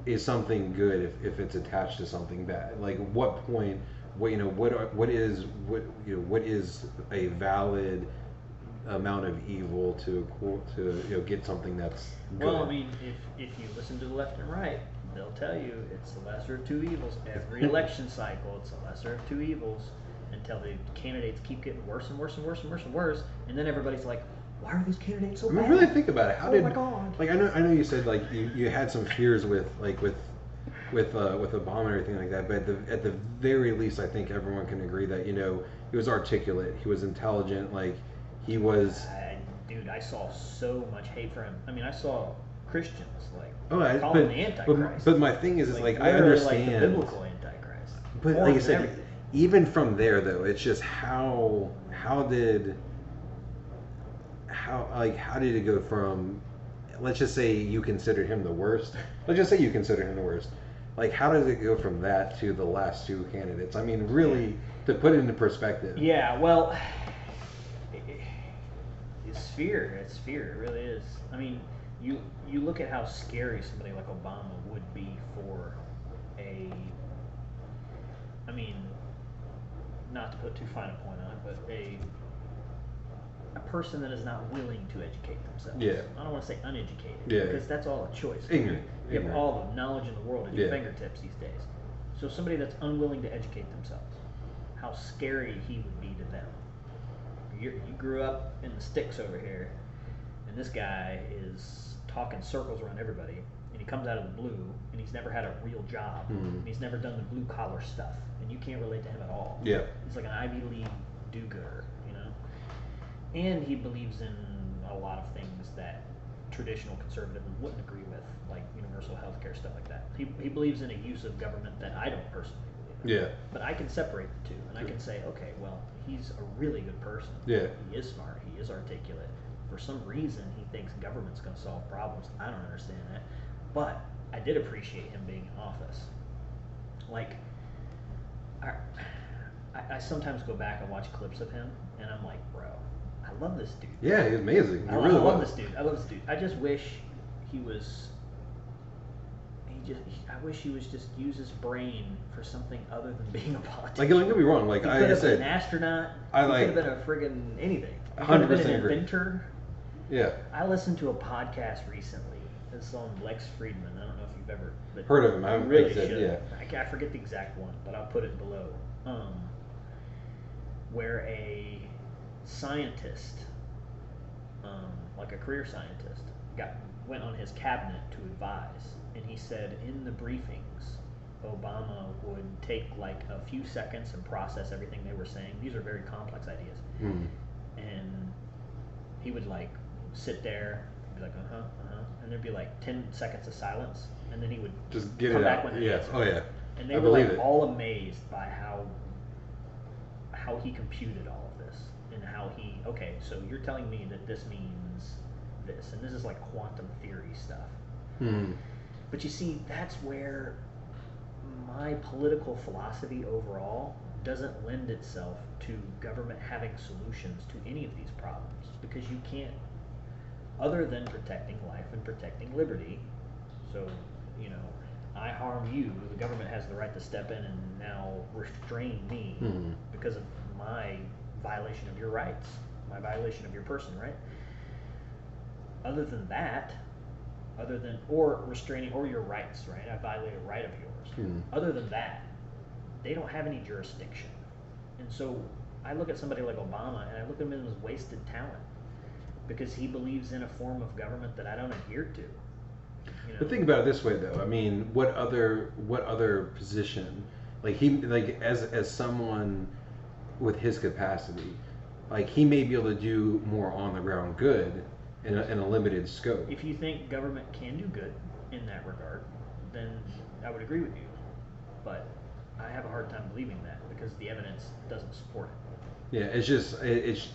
is something good if it's attached to something bad? What point? What is a valid amount of evil to get something that's good? Well, I mean, if you listen to the left and right, they'll tell you it's the lesser of two evils. Every election cycle, it's the lesser of two evils, until the candidates keep getting worse and worse and worse and worse and worse, and then everybody's like, why are these candidates so bad? Really think about it. How did? My God. I know you said you had some fears with Obama and everything like that, but at the very least, I think everyone can agree that he was articulate, he was intelligent, he was. Dude, I saw so much hate for him. I mean, I saw Christians call him the Antichrist. But my thing is I understand the biblical Antichrist. But like I said, even from there though, it's just how did it go from, let's just say you considered him the worst. Let's just say you consider him the worst. How does it go from that to the last two candidates? I mean, really, to put it into perspective. Yeah, well, it's fear. It's fear. It really is. I mean, you look at how scary somebody like Obama would be for not to put too fine a point on it, but person that is not willing to educate themselves. Yeah. I don't want to say uneducated, Yeah. because that's all a choice. Ignorant. You have Ignorant. all the knowledge in the world at your Yeah. fingertips these days. So somebody that's unwilling to educate themselves, how scary he would be to them. You grew up in the sticks over here, and this guy is talking circles around everybody, and he comes out of the blue, and he's never had a real job, and he's never done the blue collar stuff, and you can't relate to him at all. Yeah. He's like an Ivy League do-gooder, you know? And he believes in a lot of things that traditional conservatism wouldn't agree with, like universal health care, stuff like that. He believes in a use of government that I don't personally believe in. Yeah. But I can separate the two, and I can say, okay, well, he's a really good person. Yeah. He is smart. He is articulate. For some reason, he thinks government's going to solve problems. I don't understand that. But I did appreciate him being in office. Like, I sometimes go back and watch clips of him, and I'm like, bro, I love this dude. Yeah, he's amazing. I love this dude. I love this dude. I just wish he was. I wish he was just use his brain for something other than being a politician. Like, don't get me wrong. Like he I could have said, been an astronaut. I he like- could have been a friggin' anything. He 100% could have been an agree. inventor. Yeah. I listened to a podcast recently. It's on Lex Friedman. I don't know if you've ever Heard of him. I really like I said, should. yeah. I forget the exact one, but I'll put it below. Where a scientist, like a career scientist, went on his cabinet to advise, and he said in the briefings, Obama would take like a few seconds and process everything they were saying. These are very complex ideas, and he would like sit there and be like, and there'd be like 10 seconds of silence, and then he would Just get come it back out. with an Yeah. answer. Oh yeah. And they I were like believe it. all amazed by how he computed all of this, and how okay, so you're telling me that this means this, and this is like quantum theory stuff. But you see, that's where my political philosophy overall doesn't lend itself to government having solutions to any of these problems, because you can't, other than protecting life and protecting liberty. So, I harm you, the government has the right to step in and now restrain me because of my violation of your rights, my violation of your person, right? Other than that, or restraining, or your rights, right? I violate a right of yours. Other than that, they don't have any jurisdiction. And so I look at somebody like Obama, and I look at him as wasted talent, because he believes in a form of government that I don't adhere to. But think about it this way, though. I mean, what other position, as someone with his capacity, like he may be able to do more on the ground good in a limited scope. If you think government can do good in that regard, then I would agree with you. But I have a hard time believing that, because the evidence doesn't support it. Yeah, it's just it's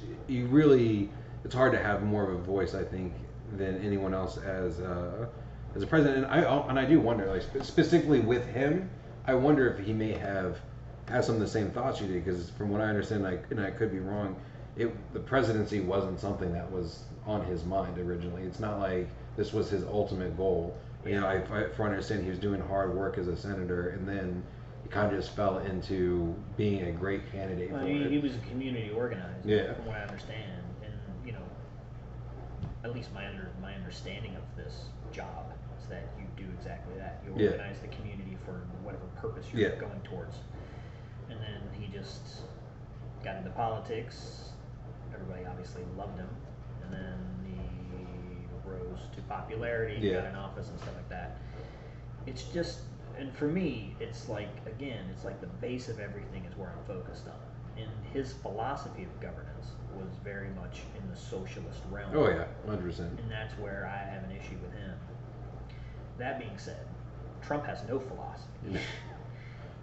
hard to have more of a voice, I think, than anyone else as a president. And I do wonder, like specifically with him, I wonder if he may have some of the same thoughts you did, because from what I understand, and I could be wrong, the presidency wasn't something that was on his mind originally. It's not like this was his ultimate goal. Yeah. If I understand, he was doing hard work as a senator, and then he kind of just fell into being a great candidate for it. He was a community organizer, Yeah. from what I understand, and at least my understanding of this job is that you do exactly that. You Yeah. organize the community for whatever purpose you're Yeah. going towards. And then he just got into politics. Everybody obviously loved him, and then he rose to popularity, Yeah. got in office and stuff like that. It's just, and for me, it's like, again, it's like the base of everything is where I'm focused on. And his philosophy of governance was very much in the socialist realm. Oh yeah, 100%. And that's where I have an issue with him. That being said, Trump has no philosophy.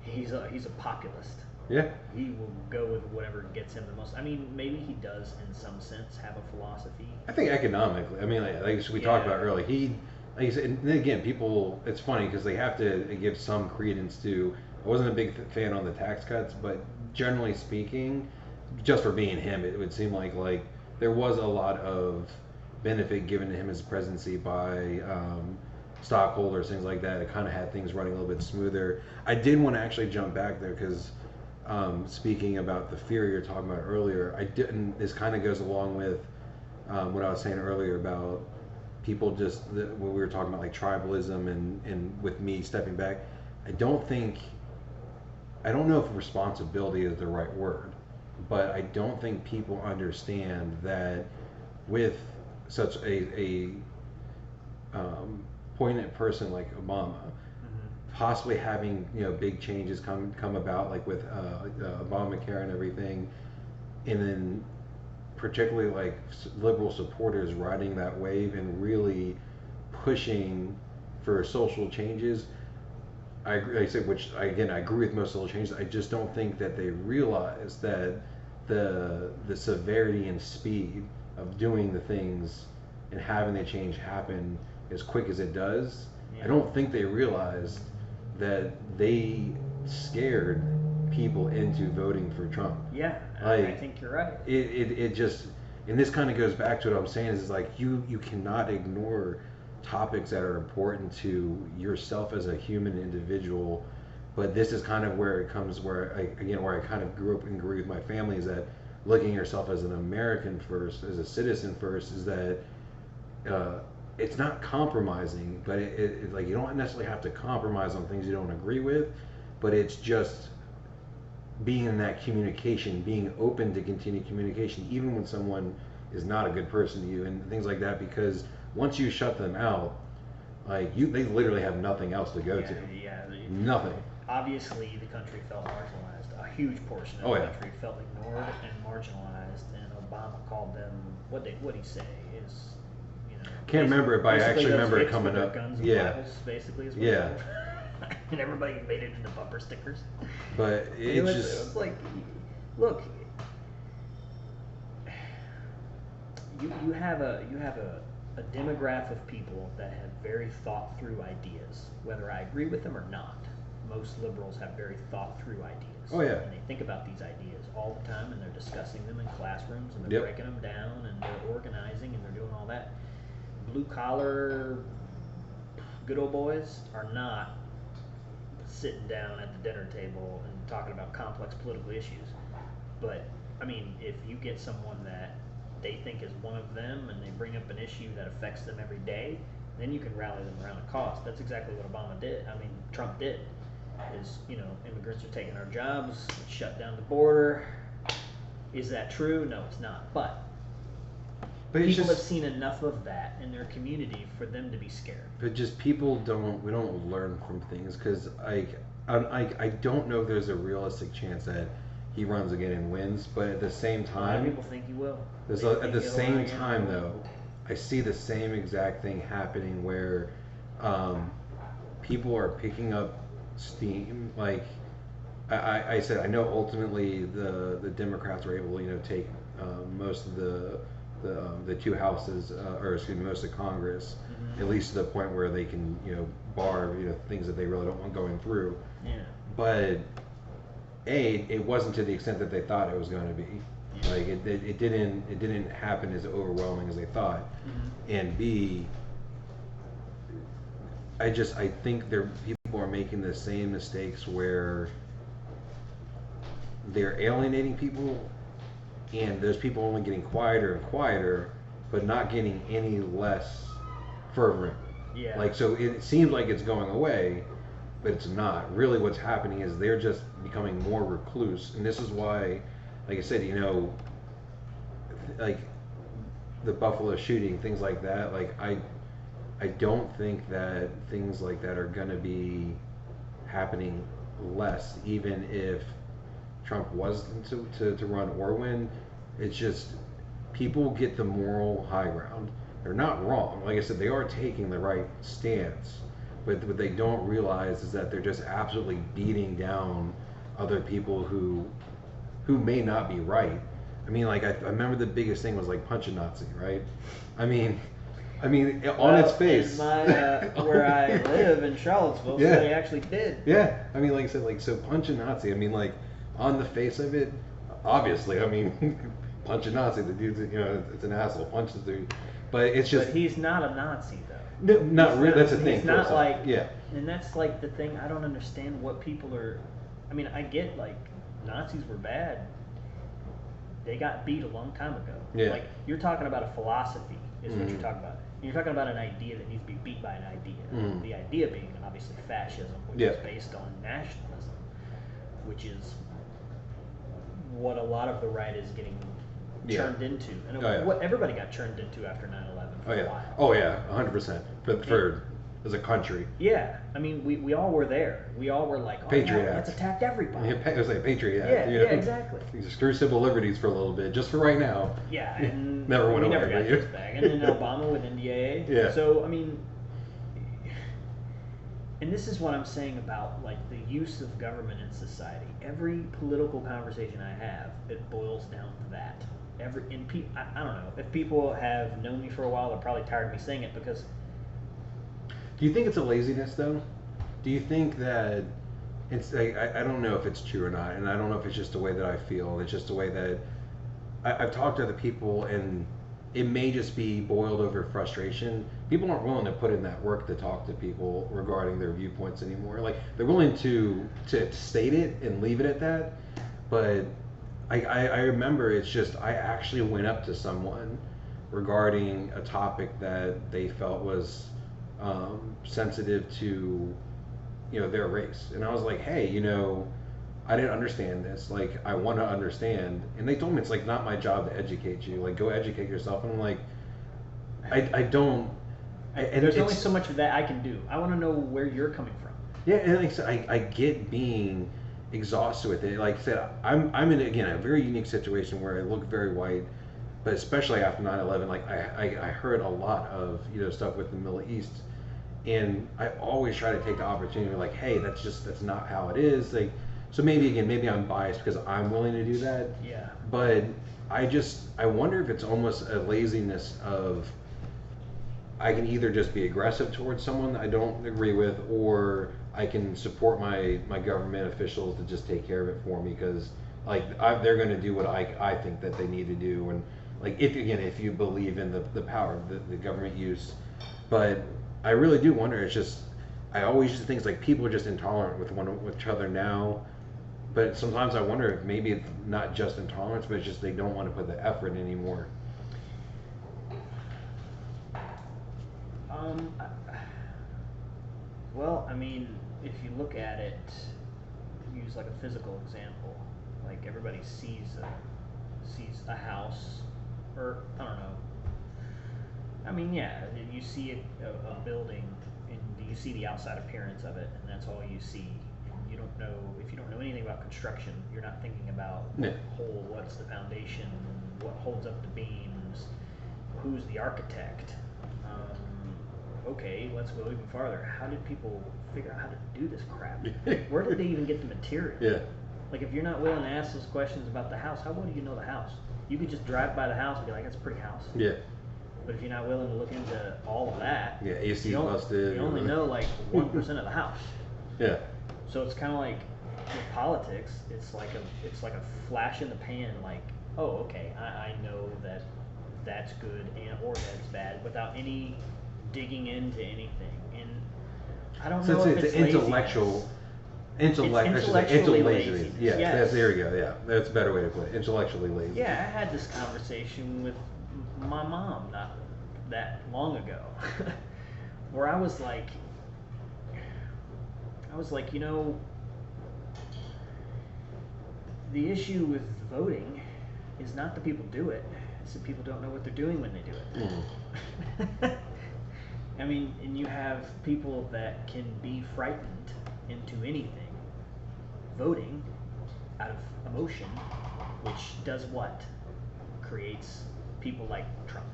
He's a populist. Yeah. He will go with whatever gets him the most. I mean, maybe he does in some sense have a philosophy. I think economically. I mean, like we talked about earlier, like you said, and then again, people. It's funny because they have to give some credence to. I wasn't a big fan on the tax cuts, but generally speaking, just for being him, it would seem like there was a lot of benefit given to him as presidency by stockholders, things like that. It kind of had things running a little bit smoother. I did want to actually jump back there because speaking about the fear you're talking about earlier, this kind of goes along with what I was saying earlier about people just when we were talking about like tribalism and with me stepping back, I don't know if responsibility is the right word, but I don't think people understand that with such a poignant person like Obama, possibly having big changes come about like with Obamacare and everything, and then particularly like liberal supporters riding that wave and really pushing for social changes. I said, which I agree with most of the changes. I just don't think that they realize that the severity and speed of doing the things and having the change happen as quick as it does. Yeah. I don't think they realized that they scared people into voting for Trump. Yeah, I think you're right. It just, and this kind of goes back to what I'm saying is like you cannot ignore topics that are important to yourself as a human individual, but this is kind of where it comes where I kind of grew up and agree with my family is that looking at yourself as an American first, as a citizen first, is that it's not compromising, but it like you don't necessarily have to compromise on things you don't agree with, but it's just being in that communication, being open to continue communication, even when someone is not a good person to you and things like that, because once you shut them out, like they literally have nothing else to go to. Yeah, nothing. Obviously, the country felt marginalized. A huge portion of the country felt ignored and marginalized, and Obama called them what he say is, Can't remember it, but I actually remember it coming up. Guns and Bibles, basically, is what yeah. And everybody made it into bumper stickers. But it was like, look, you have a demographic of people that have very thought through ideas, whether I agree with them or not. Most liberals have very thought through ideas. Oh yeah. And they think about these ideas all the time, and they're discussing them in classrooms, and they're breaking them down, and they're organizing, and they're doing all that. Blue collar, good old boys are not sitting down at the dinner table and talking about complex political issues. But I mean, if you get someone that they think is one of them and they bring up an issue that affects them every day, then you can rally them around a cause. That's exactly what Trump did. Is, immigrants are taking our jobs, shut down the border. Is that true? No, it's not. But people have seen enough of that in their community for them to be scared. But just we don't learn from things, because I don't know if there's a realistic chance that he runs again and wins, but at the same time, a lot of people think he will. At the same time, though, I see the same exact thing happening where people are picking up steam. Like I said, I know ultimately the Democrats were able to take most of the two houses, most of Congress, at least to the point where they can bar things that they really don't want going through. Yeah. But it wasn't to the extent that they thought it was going to be. Yeah. Like it didn't happen as overwhelming as they thought. And B, I think people are making the same mistakes where they're alienating people, and those people only getting quieter and quieter, but not getting any less fervent. Yeah. Like, so it seems like it's going away, but it's not. Really what's happening is they're just becoming more recluse. And this is why, like I said, like the Buffalo shooting, things like that, like I don't think that things like that are going to be happening less, even if Trump was to run or win. It's just people get the moral high ground. They're not wrong. Like I said, they are taking the right stance, but what they don't realize is that they're just absolutely beating down other people who may not be right. I mean, like I remember the biggest thing was like punch a Nazi, right? I mean, on its face. In my, where I live in Charlottesville, yeah. They actually did. Yeah, I mean, like I said, like, so punch a Nazi. I mean, like, on the face of it, obviously, I mean, punch a Nazi. The dude's, it's an asshole. Punch the dude. But it's just. But he's not a Nazi, though. No, not really. That's the thing. He's not like. Yeah. And that's like the thing. I don't understand what people are. I mean, I get like Nazis were bad. They got beat a long time ago. Yeah. Like, you're talking about a philosophy is what you're Mhm. talking about. And you're talking about an idea that needs to be beat by an idea. Mhm. The idea being obviously fascism, which Yeah. is based on nationalism, which is what a lot of the right is getting Yeah. turned into, and Oh, yeah. what everybody got turned into after 9/11 for Oh a yeah. while. Oh yeah. 100%. For as a country. Yeah, I mean, we all were there. We all were like, oh, Patriot yeah, Act. let's attack everybody. Yeah, it was like Patriot Act. Yeah, you know? yeah, exactly. You screw civil liberties for a little bit, just for right now. Yeah, and Never went we away, never got but you- this back. And then Obama with NDAA. Yeah. So I mean, and this is what I'm saying about like the use of government in society. Every political conversation I have, it boils down to that. I don't know if people have known me for a while, they're probably tired of me saying it because. Do you think it's a laziness though? Do you think that it's I don't know if it's true or not, and I don't know if it's just the way that I feel. It's just the way that I've talked to other people, and it may just be boiled over frustration. People aren't willing to put in that work to talk to people regarding their viewpoints anymore. Like they're willing to state it and leave it at that, but I remember it's just I actually went up to someone regarding a topic that they felt was sensitive to their race, and I was like, hey, I didn't understand this, like I want to understand. And they told me it's like not my job to educate you, like go educate yourself. And I'm like, I don't and there's only so much of that I can do. I want to know where you're coming from. Yeah, and like I said, I get being exhausted with it. Like I said, I'm in again a very unique situation where I look very white, but especially after 9/11, like I heard a lot of stuff with the Middle East, and I always try to take the opportunity, like, hey, that's not how it is. Like, so maybe I'm biased because I'm willing to do that. Yeah. But I wonder if it's almost a laziness of I can either just be aggressive towards someone that I don't agree with, or I can support my government officials to just take care of it for me, because like they're going to do what I think that they need to do. And like if you believe in the power of the government use. But I really do wonder, it's just I always used to think it's like people are just intolerant with each other now. But sometimes I wonder if maybe it's not just intolerance, but it's just they don't want to put the effort in anymore. Well, I mean, if you look at it, use like a physical example, like everybody sees a house, or I don't know. I mean, yeah, you see a building, and you see the outside appearance of it, and that's all you see. And you don't know, if you don't know anything about construction, you're not thinking about what's the foundation, what holds up the beams, who's the architect. Okay, let's go even farther. How did people figure out how to do this crap? Where did they even get the material? Yeah. Like, if you're not willing to ask those questions about the house, how well do you know the house? You could just drive by the house and be like, that's a pretty house. Yeah. But if you're not willing to look into all of that, Yeah, AC busted. You only know like 1% of the house. Yeah. So it's kind of like with politics, it's like a flash in the pan. Like, oh, okay, I know that that's good or that's bad without any digging into anything. And I don't know if it's intellectual. Intellectually lazy. Yeah, Yes. there you go. Yeah, that's a better way to put it. Intellectually lazy. Yeah, I had this conversation with my mom not that long ago, where I was like, the issue with voting is not that people do it; it's that people don't know what they're doing when they do it. Mm. I mean, and you have people that can be frightened into anything, voting out of emotion, which does what? Creates people like Trump.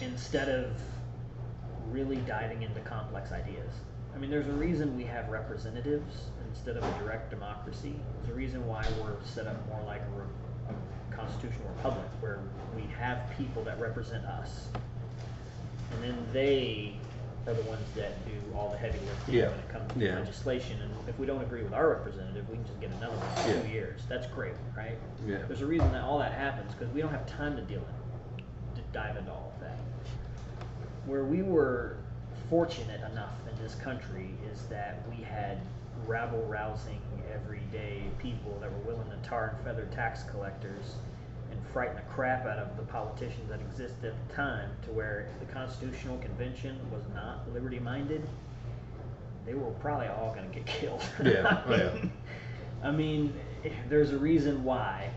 Instead of really diving into complex ideas. I mean, there's a reason we have representatives instead of a direct democracy. There's a reason why we're set up more like a constitutional republic, where we have people that represent us. And then they are the ones that do all the heavy lifting when it comes to legislation. And if we don't agree with our representative, we can just get another one in 2 years. That's great, right? Yeah. There's a reason that all that happens, because we don't have time to dive into all of that. Where we were fortunate enough in this country is that we had rabble-rousing, everyday people that were willing to tar and feather tax collectors and frighten the crap out of the politicians that existed at the time, to where the Constitutional Convention was not liberty-minded, they were probably all going to get killed. Yeah. I mean, there's a reason why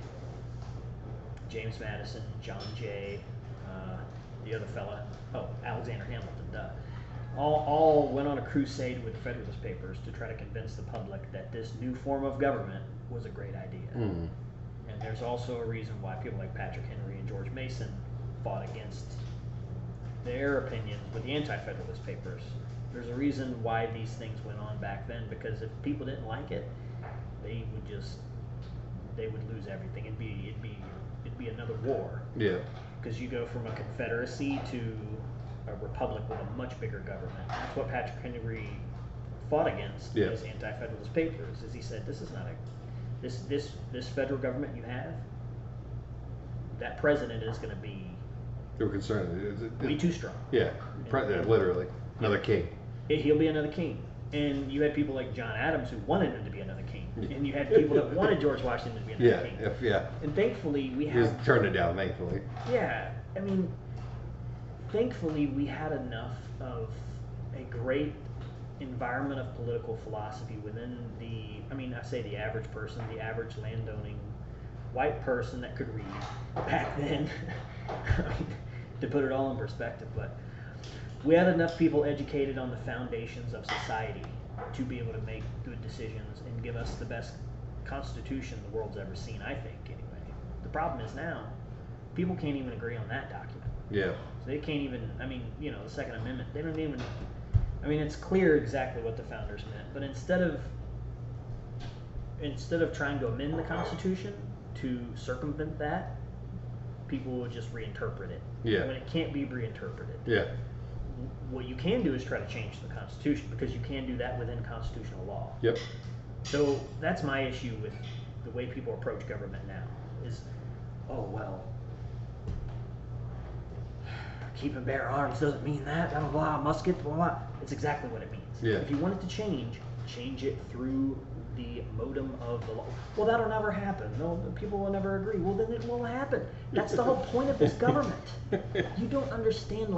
James Madison, John Jay, the other fella, Alexander Hamilton, all went on a crusade with the Federalist Papers to try to convince the public that this new form of government was a great idea. Mm. And there's also a reason why people like Patrick Henry and George Mason fought against their opinions with the Anti-Federalist Papers. There's a reason why these things went on back then, because if people didn't like it, they would lose everything. It'd be another war. Yeah. Because you go from a confederacy to a republic with a much bigger government. That's what Patrick Henry fought against. Yeah. His Anti-Federalist Papers, is he said, this is not this federal government you have, that president is going to be They were concerned. way too strong. Yeah. Literally. Another king. He'll be another king. And you had people like John Adams who wanted him to be another king. And you had people that wanted George Washington to be another king. Yeah. And thankfully we He was have... turned it down, thankfully. Yeah. I mean, thankfully we had enough of a great environment of political philosophy within I say the average person, the average landowning white person that could read back then, to put it all in perspective. But we had enough people educated on the foundations of society to be able to make good decisions and give us the best constitution the world's ever seen, I think, anyway. The problem is now, people can't even agree on that document. Yeah. So they can't even, the Second Amendment, they don't even, it's clear exactly what the founders meant, but instead of trying to amend the Constitution to circumvent that, people will just reinterpret it. Yeah. When it can't be reinterpreted. Yeah. What you can do is try to change the Constitution, because you can do that within constitutional law. Yep. So that's my issue with the way people approach government now, is, keeping bear arms doesn't mean that, blah, blah, blah, muskets, blah, blah. It's exactly what it means. Yeah. If you want it to change it through the modem of the law. Well, that'll never happen. No, people will never agree. Well, then it will happen. That's the whole point of this government. You don't understand,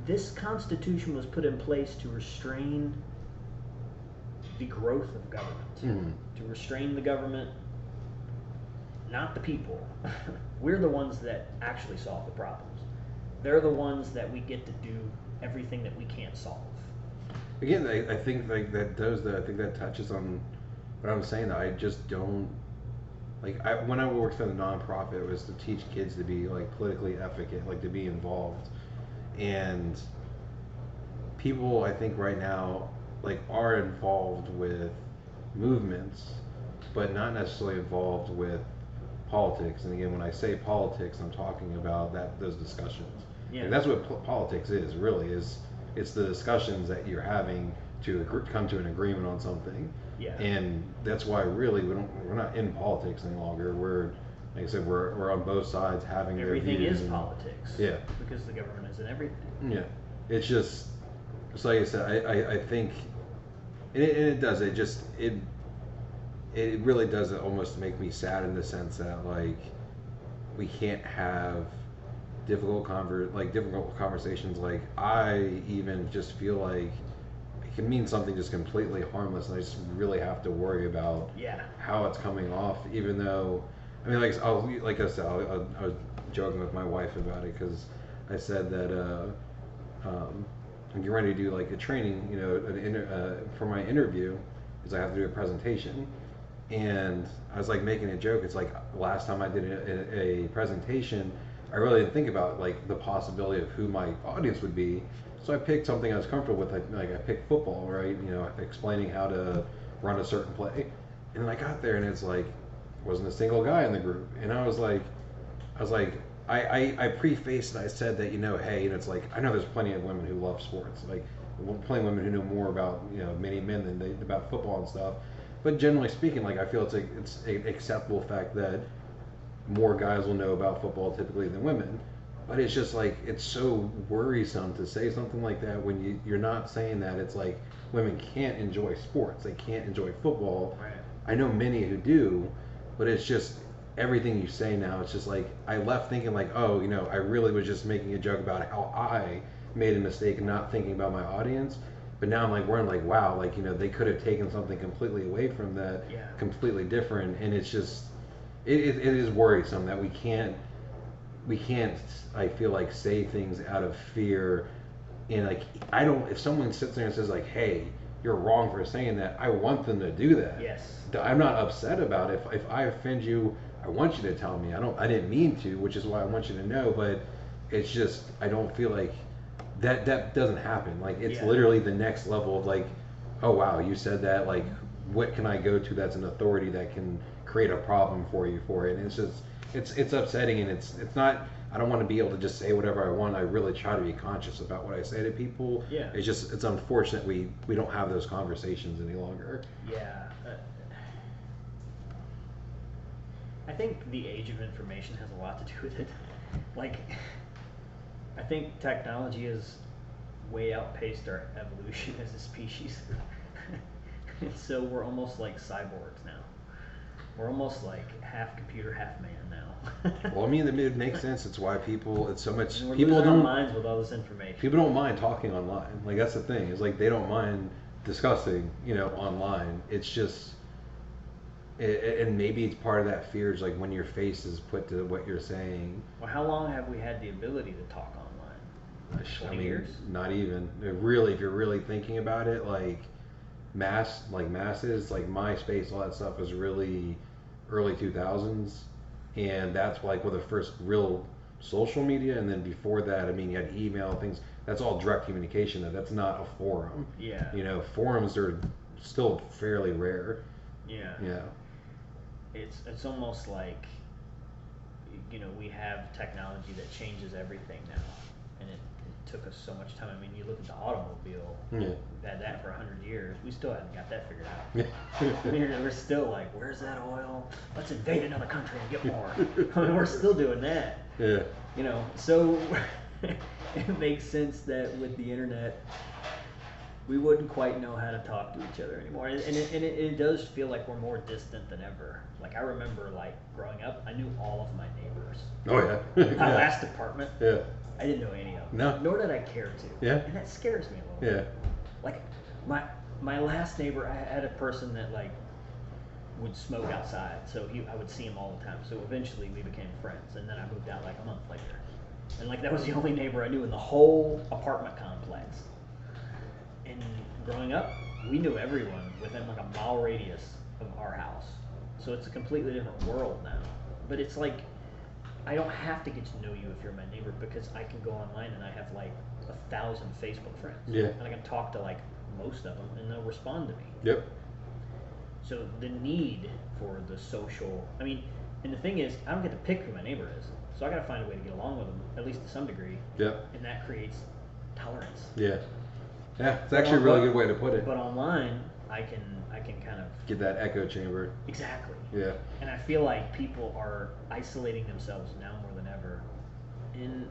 this Constitution was put in place to restrain the growth of government. To restrain the government, not the people. We're the ones that actually solve the problems. They're the ones that we get to do everything that we can't solve. Again, I think that touches on what I'm saying. That I just don't when I worked for the nonprofit, it was to teach kids to be politically advocate, to be involved. And people, I think right now, are involved with movements, but not necessarily involved with politics. And again, when I say politics, I'm talking about those discussions. Yeah. And that's what politics is, really. It's the discussions that you're having to come to an agreement on something. Yeah. And that's why really we're not in politics any longer. We're, like I said, we're on both sides having everything their views. is politics. Yeah. Because the government is in everything. Yeah. It's like I said, I think, and it does. It really does almost make me sad in the sense that we can't have difficult conversations. I even just feel like it can mean something just completely harmless, and I just really have to worry about how it's coming off. Even though, I was joking with my wife about it, because I said that I'm getting ready to do a training, for my interview, because I have to do a presentation. And I was making a joke. It's last time I did a presentation, I really didn't think about the possibility of who my audience would be. So I picked something I was comfortable with. I picked football, right? Explaining how to run a certain play. And then I got there, and it's wasn't a single guy in the group. And I prefaced and I said that, hey, and it's I know there's plenty of women who love sports, plenty of women who know more about many men than they about football and stuff. But generally speaking, I feel it's an acceptable fact that more guys will know about football typically than women. But it's just like, it's so worrisome to say something like that when you're not saying that. It's like women can't enjoy sports, they can't enjoy football. Right. I know many who do, but it's just everything you say now. It's just like I left thinking like, oh, I really was just making a joke about how I made a mistake and not thinking about my audience. But now I'm like, where I'm like, wow, like they could have taken something completely away from that, Yeah. completely different, and it's just it is worrisome that we can't I feel like say things out of fear. And like, I don't, if someone sits there and says like, hey, you're wrong for saying that, I want them to do that. Yes. I'm not upset about it. If I offend you, I want you to tell me. I didn't mean to, which is why I want you to know. But it's just, I don't feel like that doesn't happen. Like, it's literally the next level of like, oh wow, you said that, like, what can I go to that's an authority that can create a problem for you for it? And it's just, it's upsetting, and it's not, I don't want to be able to just say whatever I want. I really try to be conscious about what I say to people. Yeah. It's just, it's unfortunate we don't have those conversations any longer. Yeah. I think the age of information has a lot to do with it. Like, I think technology has way outpaced our evolution as a species. And so we're almost like cyborgs now. We're almost like half computer, half man now. Well, I mean, it makes sense. It's why it's so much. And we're People losing our don't minds with all this information. People don't mind talking online. Like, that's the thing. It's like they don't mind discussing, online. It's just, and maybe it's part of that fear. Is like when your face is put to what you're saying. Well, how long have we had the ability to talk online? 20 years? Not even. Really, if you're really thinking about it, like masses, like MySpace, all that stuff was really early 2000s, and that's like with the first real social media. And then before that, I mean, you had email, things. That's all direct communication. That's not a forum. Yeah. Forums are still fairly rare. Yeah. Yeah. It's almost like, we have technology that changes everything now, and it took us so much time. I mean, you look at the automobile. Yeah. We've had that for 100 years. We still haven't got that figured out. Yeah. I mean, we're still like, where's that oil? Let's invade another country and get more. I mean, we're still doing that. Yeah. So it makes sense that with the internet, we wouldn't quite know how to talk to each other anymore. And it does feel like we're more distant than ever. Like, I remember, like, growing up, I knew all of my neighbors. Oh, yeah. My last apartment, Yeah. I didn't know any of them. No. Nor did I care to. Yeah. And that scares me a little bit. Like, my last neighbor, I had a person that, like, would smoke outside. So I would see him all the time. So eventually we became friends. And then I moved out, like, a month later. And, like, that was the only neighbor I knew in the whole apartment complex. And growing up, we knew everyone within like a mile radius of our house. So it's a completely different world now. But it's like, I don't have to get to know you if you're my neighbor, because I can go online and I have like 1,000 Facebook friends. Yeah. And I can talk to like most of them and they'll respond to me. Yep. So the need for the social, I mean, and the thing is, I don't get to pick who my neighbor is. So I got to find a way to get along with them, at least to some degree. Yep. And that creates tolerance. Yeah. Yeah, it's actually a really good way to put it. But online, I can kind of get that echo chamber. Exactly. Yeah. And I feel like people are isolating themselves now more than ever. And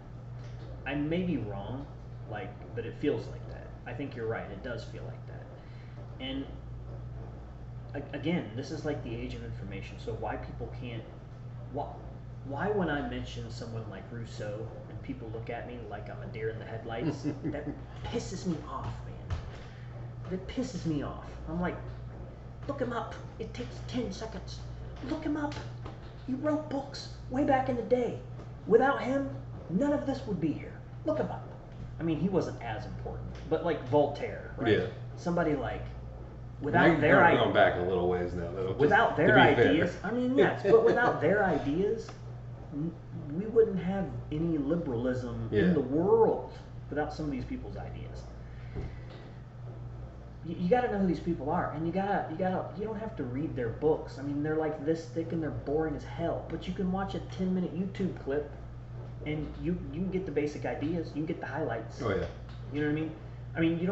I may be wrong, but it feels like that. I think you're right. It does feel like that. And again, this is like the age of information. So why people can't? Why when I mention someone like Rousseau and people look at me like I'm a deer in the headlights, that pisses me off, man. That pisses me off. I'm like, look him up. It takes 10 seconds. Look him up. He wrote books way back in the day. Without him, none of this would be here. Look him up. I mean, he wasn't as important, but like Voltaire, right? Yeah. Somebody like, without their ideas. Going back a little ways now, though. Without their ideas, I mean, yes, but without their ideas, we wouldn't have any liberalism in the world without some of these people's ideas. You got to know who these people are, and you don't have to read their books. I mean, they're like this thick and they're boring as hell. But you can watch a 10-minute YouTube clip, and you can get the basic ideas. You can get the highlights. Oh yeah. You know what I mean? I mean,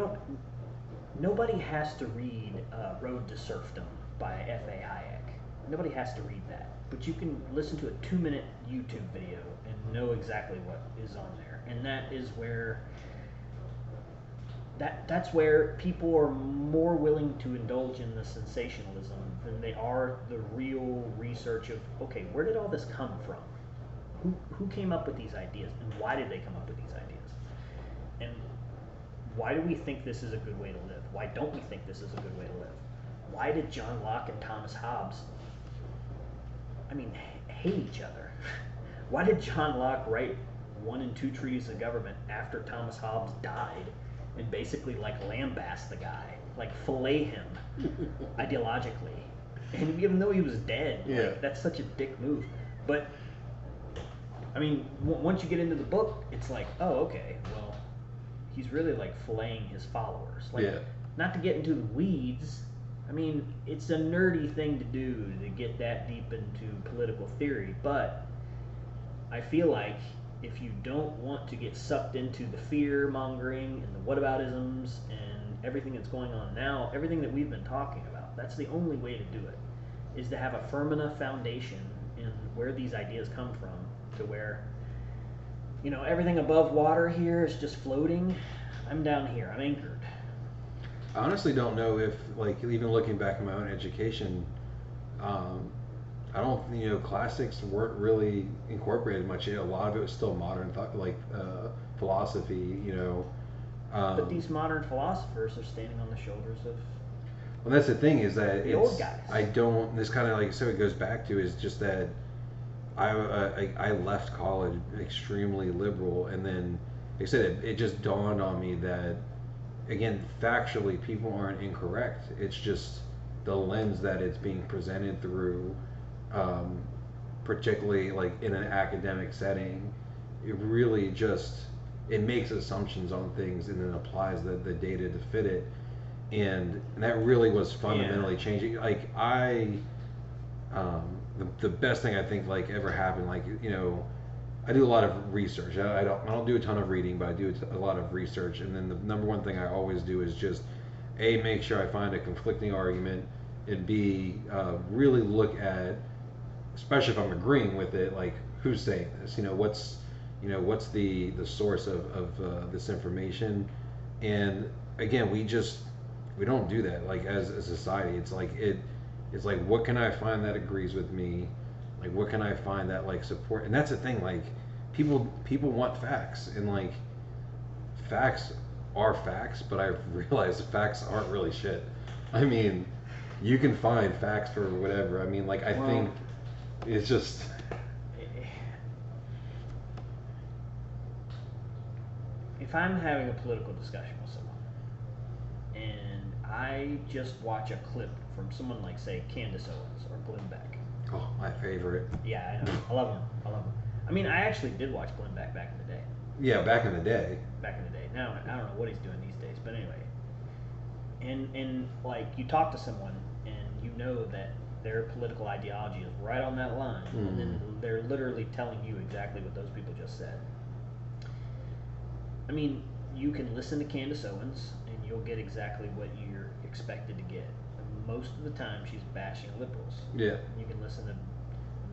nobody has to read Road to Serfdom by F.A. Hayek. Nobody has to read that, but you can listen to a 2-minute YouTube video and know exactly what is on there, and that is where that's where people are more willing to indulge in the sensationalism than they are the real research of, okay, where did all this come from? Who came up with these ideas, and why did they come up with these ideas? And why do we think this is a good way to live? Why don't we think this is a good way to live? Why did John Locke and Thomas Hobbes, hate each other? Why did John Locke write 1 and 2 treatises of government after Thomas Hobbes died and basically lambast the guy, fillet him ideologically? And even though he was dead, that's such a dick move. But once you get into the book, it's oh, okay, well, he's really filleting his followers. Not to get into the weeds. It's a nerdy thing to do to get that deep into political theory, but I feel like if you don't want to get sucked into the fear mongering and the whataboutisms and everything that's going on now, everything that we've been talking about, that's the only way to do it, is to have a firm enough foundation in where these ideas come from to where, everything above water here is just floating. I'm down here, I'm anchored. I honestly don't know if, even looking back at my own education, I don't, classics weren't really incorporated much. A lot of it was still modern thought, philosophy, But these modern philosophers are standing on the shoulders of. Well, that's the thing, is that the old guys. I don't. This kind of so it goes back to is just that I left college extremely liberal, and then like I said, it just dawned on me that, again, factually, people aren't incorrect. It's just the lens that it's being presented through. Particularly in an academic setting, it really it makes assumptions on things and then applies the data to fit it, and that really was fundamentally changing. The best thing I think ever happened, I do a lot of research. I don't do a ton of reading, but I do a lot of research, and then the number one thing I always do is just A, make sure I find a conflicting argument, and B, really look at, especially if I'm agreeing with it, who's saying this? What's the source of this information? And again, we don't do that. As a society, it's what can I find that agrees with me? What can I find that support? And that's the thing. People want facts, and facts are facts, but I realize the facts aren't really shit. You can find facts for whatever. I think it's just. If I'm having a political discussion with someone, and I just watch a clip from someone say Candace Owens or Glenn Beck. Oh, my favorite. Yeah, I know. I love them. I actually did watch Glenn Beck back in the day. Yeah, back in the day. Now, I don't know what he's doing these days, but anyway. And you talk to someone and you know that their political ideology is right on that line, and then they're literally telling you exactly what those people just said. You can listen to Candace Owens and you'll get exactly what you're expected to get. And most of the time she's bashing liberals. Yeah. You can listen to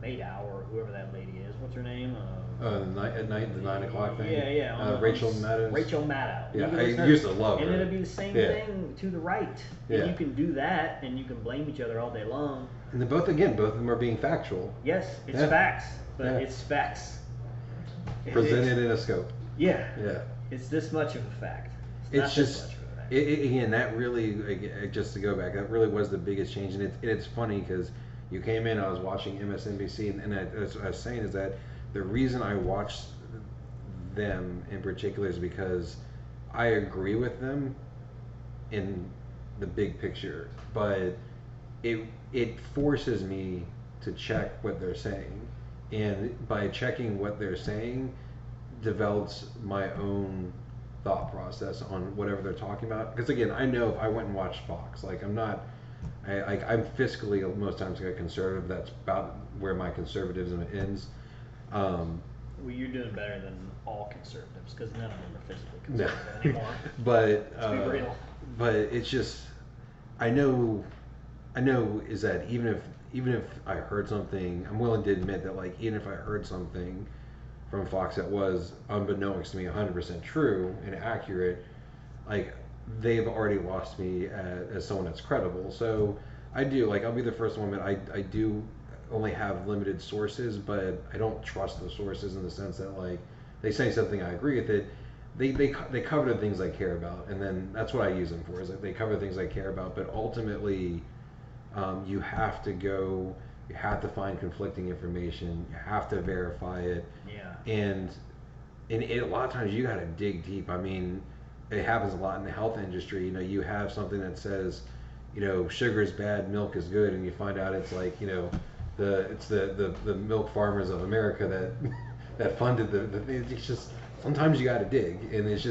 Maddow or whoever that lady is. What's her name? At night, the 9 o'clock thing. Yeah. Rachel Maddow. Rachel Maddow. Yeah, I used to love her. And it'll be the same thing to the right. Yeah. And you can do that, and you can blame each other all day long. And then both of them are being factual. Yes, it's facts, but it's facts. Presented in a scope. Yeah. Yeah. It's this much of a fact. It's just, again, that really, just to go back, that really was the biggest change. And it's funny because you came in, I was watching MSNBC, and as I was saying is that the reason I watched them in particular is because I agree with them in the big picture, but it forces me to check what they're saying. And by checking what they're saying, develops my own thought process on whatever they're talking about. Because again, I know if I went and watched Fox, I'm fiscally most times conservative. That's about where my conservatism ends. Well, you're doing better than all conservatives because none of them are physically conservative anymore. But let's be real. But it's just, I know is that even even if I heard something, I'm willing to admit that like even if I heard something from Fox that was unbeknownst to me 100% true and accurate, like they've already lost me as someone that's credible. So I do, like, I'll be the first one, but I do only have limited sources, but I don't trust the sources in the sense that like they say something, I agree with it. They cover the things I care about, and then that's what I use them for. Is like they cover things I care about, but ultimately, you have to go. You have to find conflicting information. You have to verify it. Yeah. And a lot of times you got to dig deep. I mean, it happens a lot in the health industry. You know, you have something that says, you know, sugar is bad, milk is good, and you find out it's like, you know, the milk farmers of America that that funded the it's just sometimes you got to dig, and it's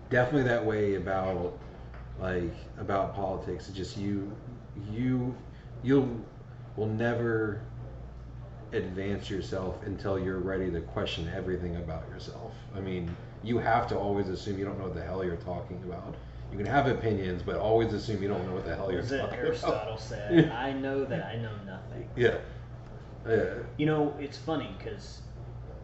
definitely that way about politics. It's just you will never advance yourself until you're ready to question everything about yourself. I mean, you have to always assume you don't know what the hell you're talking about. You can have opinions, but always assume you don't know what the hell you're talking about. Aristotle said, I know that I know nothing. Yeah. Yeah. You know, it's funny because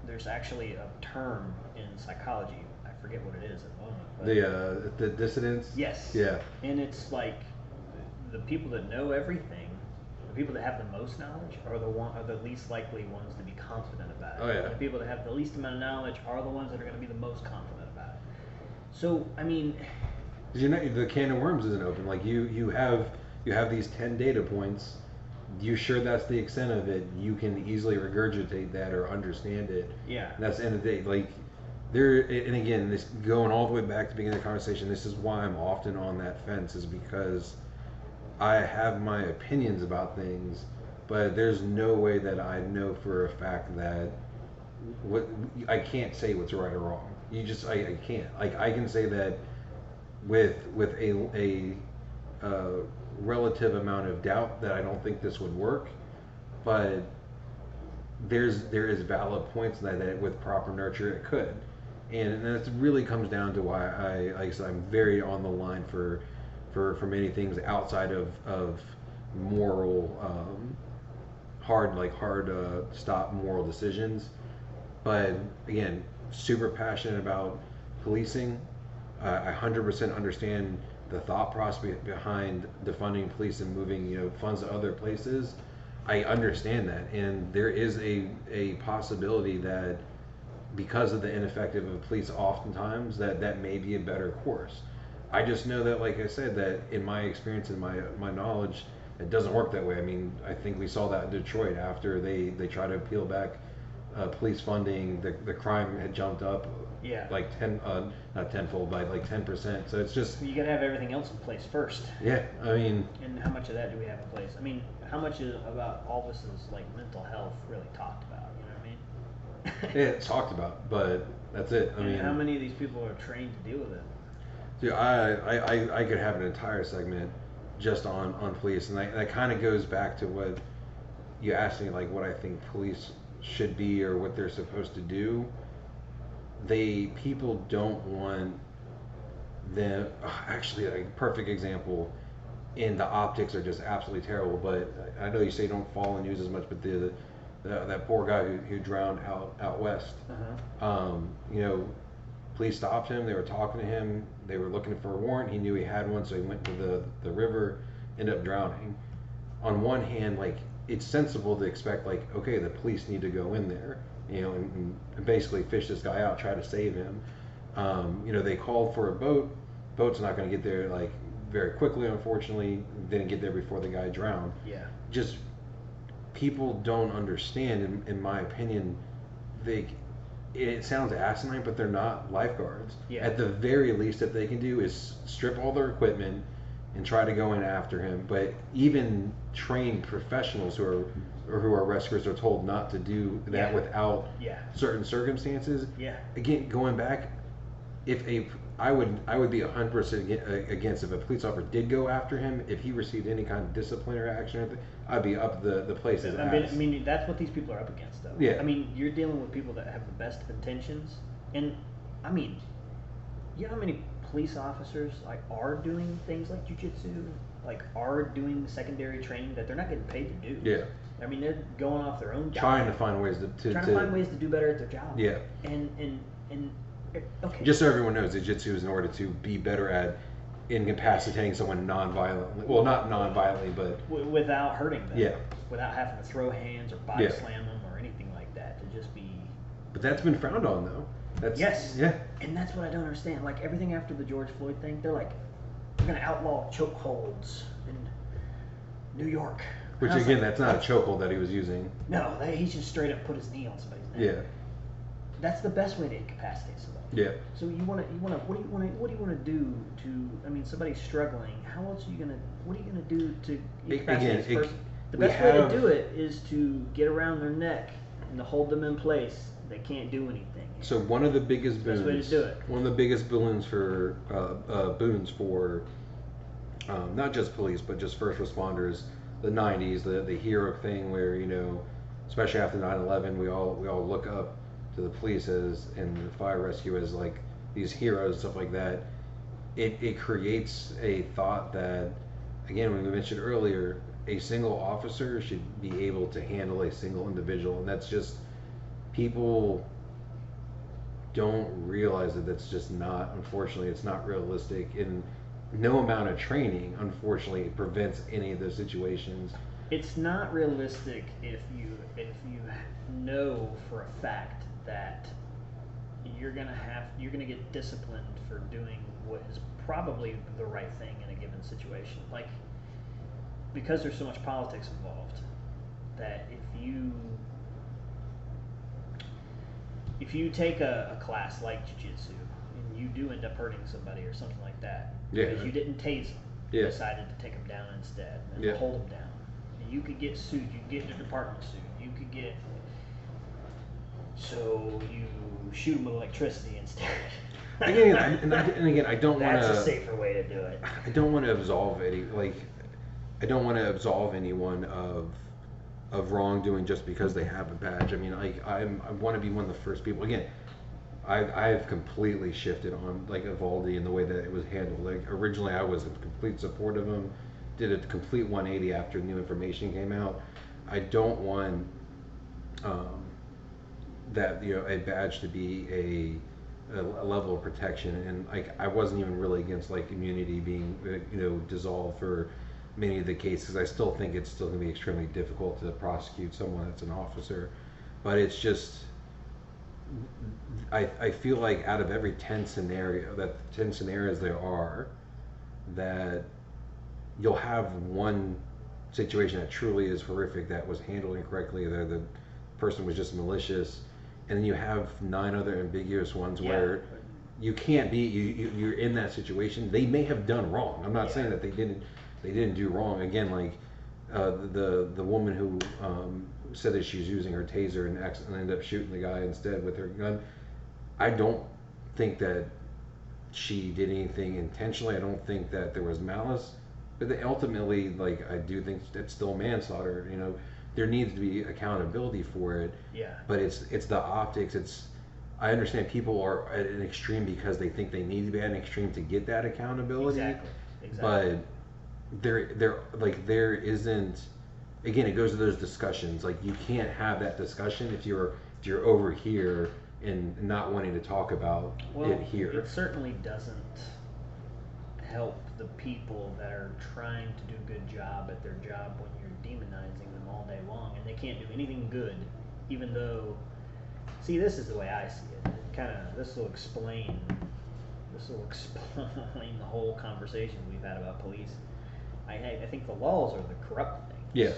there's actually a term in psychology. I forget what it is at the moment. But The dissidents? Yes. Yeah. And it's like the people that know everything, the people that have the most knowledge are the least likely ones to be confident about it. Oh, yeah. And the people that have the least amount of knowledge are the ones that are going to be the most confident about it. So, I mean, the can of worms isn't open. Like you have these 10 data points. You sure that's the extent of it? You can easily regurgitate that or understand it. Yeah. And that's the end of the day. Like there, and again, this going all the way back to the beginning of the conversation. This is why I'm often on that fence, is because I have my opinions about things, but there's no way that I know for a fact that I can't say what's right or wrong. I can't. Like I can say that with a relative amount of doubt that I don't think this would work, but there is valid points that with proper nurture it could, and it really comes down to why like I said, I'm very on the line for many things outside of moral hard stop moral decisions, but again, super passionate about policing. I 100% understand the thought process behind defunding police and moving funds to other places. I understand that, and there is a possibility that because of the ineffective of police, oftentimes that may be a better course. I just know that, like I said, that in my experience and my knowledge, it doesn't work that way. I mean, I think we saw that in Detroit after they tried to peel back police funding. The crime had jumped up. Yeah. Like not tenfold, by like 10%. So it's just you got to have everything else in place first. Yeah, I mean. And how much of that do we have in place? I mean, how much about all this is like mental health really talked about? You know what I mean? Yeah, it's talked about, but that's it. I mean, how many of these people are trained to deal with it? Dude, I could have an entire segment just on police, and that kind of goes back to what you asked me, like what I think police should be or what they're supposed to do. People don't want them. Actually, a perfect example, and the optics are just absolutely terrible. But I know you say you don't follow the news as much, but that poor guy who drowned out west. Police stopped him. They were talking to him. They were looking for a warrant. He knew he had one, so he went to the river, ended up drowning. On one hand, like, it's sensible to expect, like, okay, the police need to go in there, and basically fish this guy out, try to save him. They called for a boat. Boat's not going to get there, like, very quickly, unfortunately. Didn't get there before the guy drowned. Yeah. Just people don't understand, in my opinion. It sounds asinine, but they're not lifeguards. Yeah. At the very least that they can do is strip all their equipment and try to go in after him. But even trained professionals who are rescuers are told not to do that without certain circumstances. Yeah. Again, going back, I would be 100% against if a police officer did go after him. If he received any kind of disciplinary action, I'd be up the place's ass. I mean, that's what these people are up against, though. Yeah. I mean, you're dealing with people that have the best of intentions, and I mean, you know how many police officers are doing things like jujitsu, like are doing secondary training that they're not getting paid to do. Yeah. I mean, they're going off their own Trying to dime, find ways trying to find ways to do better at their job. Yeah. And okay. Just so everyone knows, jiu-jitsu is in order to be better at incapacitating someone non-violently. Well, not non-violently, but without hurting them. Yeah. Without having to throw hands or body slam them or anything like that. To just be. But that's been frowned on, though. Yes. Yeah. And that's what I don't understand. Like everything after the George Floyd thing, they're like, we're gonna outlaw chokeholds in New York. Which again, that's not a chokehold that he was using. No, he just straight up put his knee on somebody's neck. Yeah. That's the best way to incapacitate somebody. Yeah. So what do you want to do to? I mean, somebody's struggling. How else are you gonna? What are you gonna do to incapacitate this person? The best way to do it is to get around their neck and to hold them in place. They can't do anything. So one of the biggest boons. Best way to do it. One of the biggest boons for not just police but just first responders. The 90s, the hero thing where, you know, especially after 9/11, we all look up to the police as and the fire rescue as like these heroes, stuff like that. It creates a thought that, again, when we mentioned earlier, a single officer should be able to handle a single individual, and that's just, people don't realize that that's just not, unfortunately, it's not realistic. And no amount of training, unfortunately, prevents any of those situations. It's not realistic if you know for a fact that you're gonna get disciplined for doing what is probably the right thing in a given situation. Like, because there's so much politics involved, that if you take a class like jiu-jitsu and you do end up hurting somebody or something like that, because you didn't tase them, you decided to take them down instead and hold them down. And you could get sued. You could get in a department sued. You could get. So you shoot them with electricity instead. Again, I don't want to. That's a safer way to do it. I don't want to absolve anyone of wrongdoing just because they have a badge. I mean, I want to be one of the first people. Again, I've completely shifted on like Uvalde and the way that it was handled. Like originally, I was in complete support of him. Did a complete 180 after new information came out. I don't want that, you know, a badge to be a level of protection. And like I wasn't even really against like immunity being dissolved for many of the cases. I still think it's still going to be extremely difficult to prosecute someone that's an officer, but it's just, I feel like out of every 10 scenarios there are, that you'll have one situation that truly is horrific that was handled incorrectly, that the person was just malicious, and then you have 9 other ambiguous ones where you can't be, you're in that situation. They may have done wrong. I'm not saying that they didn't do wrong. Again, like the woman who said that she was using her taser and ended up shooting the guy instead with her gun. I don't think that she did anything intentionally. I don't think that there was malice. But ultimately, like, I do think it's still manslaughter. You know, there needs to be accountability for it. Yeah. But it's the optics. I understand people are at an extreme because they think they need to be at an extreme to get that accountability. Exactly. But there isn't. Again, it goes to those discussions. Like, you can't have that discussion if you're over here and not wanting to talk about it here. It certainly doesn't help the people that are trying to do a good job at their job when you're demonizing them all day long and they can't do anything good, even though. See, this is the way I see it. This will explain the whole conversation we've had about police. I think the laws are the corrupt things. Yeah.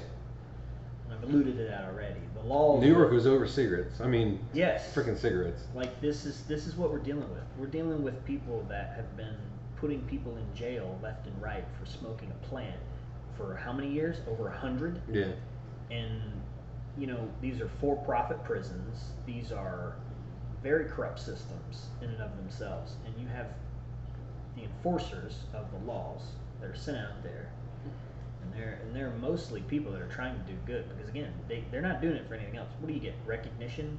And I've alluded to that already. The laws. New York was over cigarettes. I mean, yes, freaking cigarettes. Like this is what we're dealing with. We're dealing with people that have been putting people in jail left and right for smoking a plant for how many years? Over 100. Yeah. And these are for-profit prisons. These are very corrupt systems in and of themselves. And you have the enforcers of the laws that are sent out there. And they're mostly people that are trying to do good, because again, they're not doing it for anything else. What do you get? Recognition?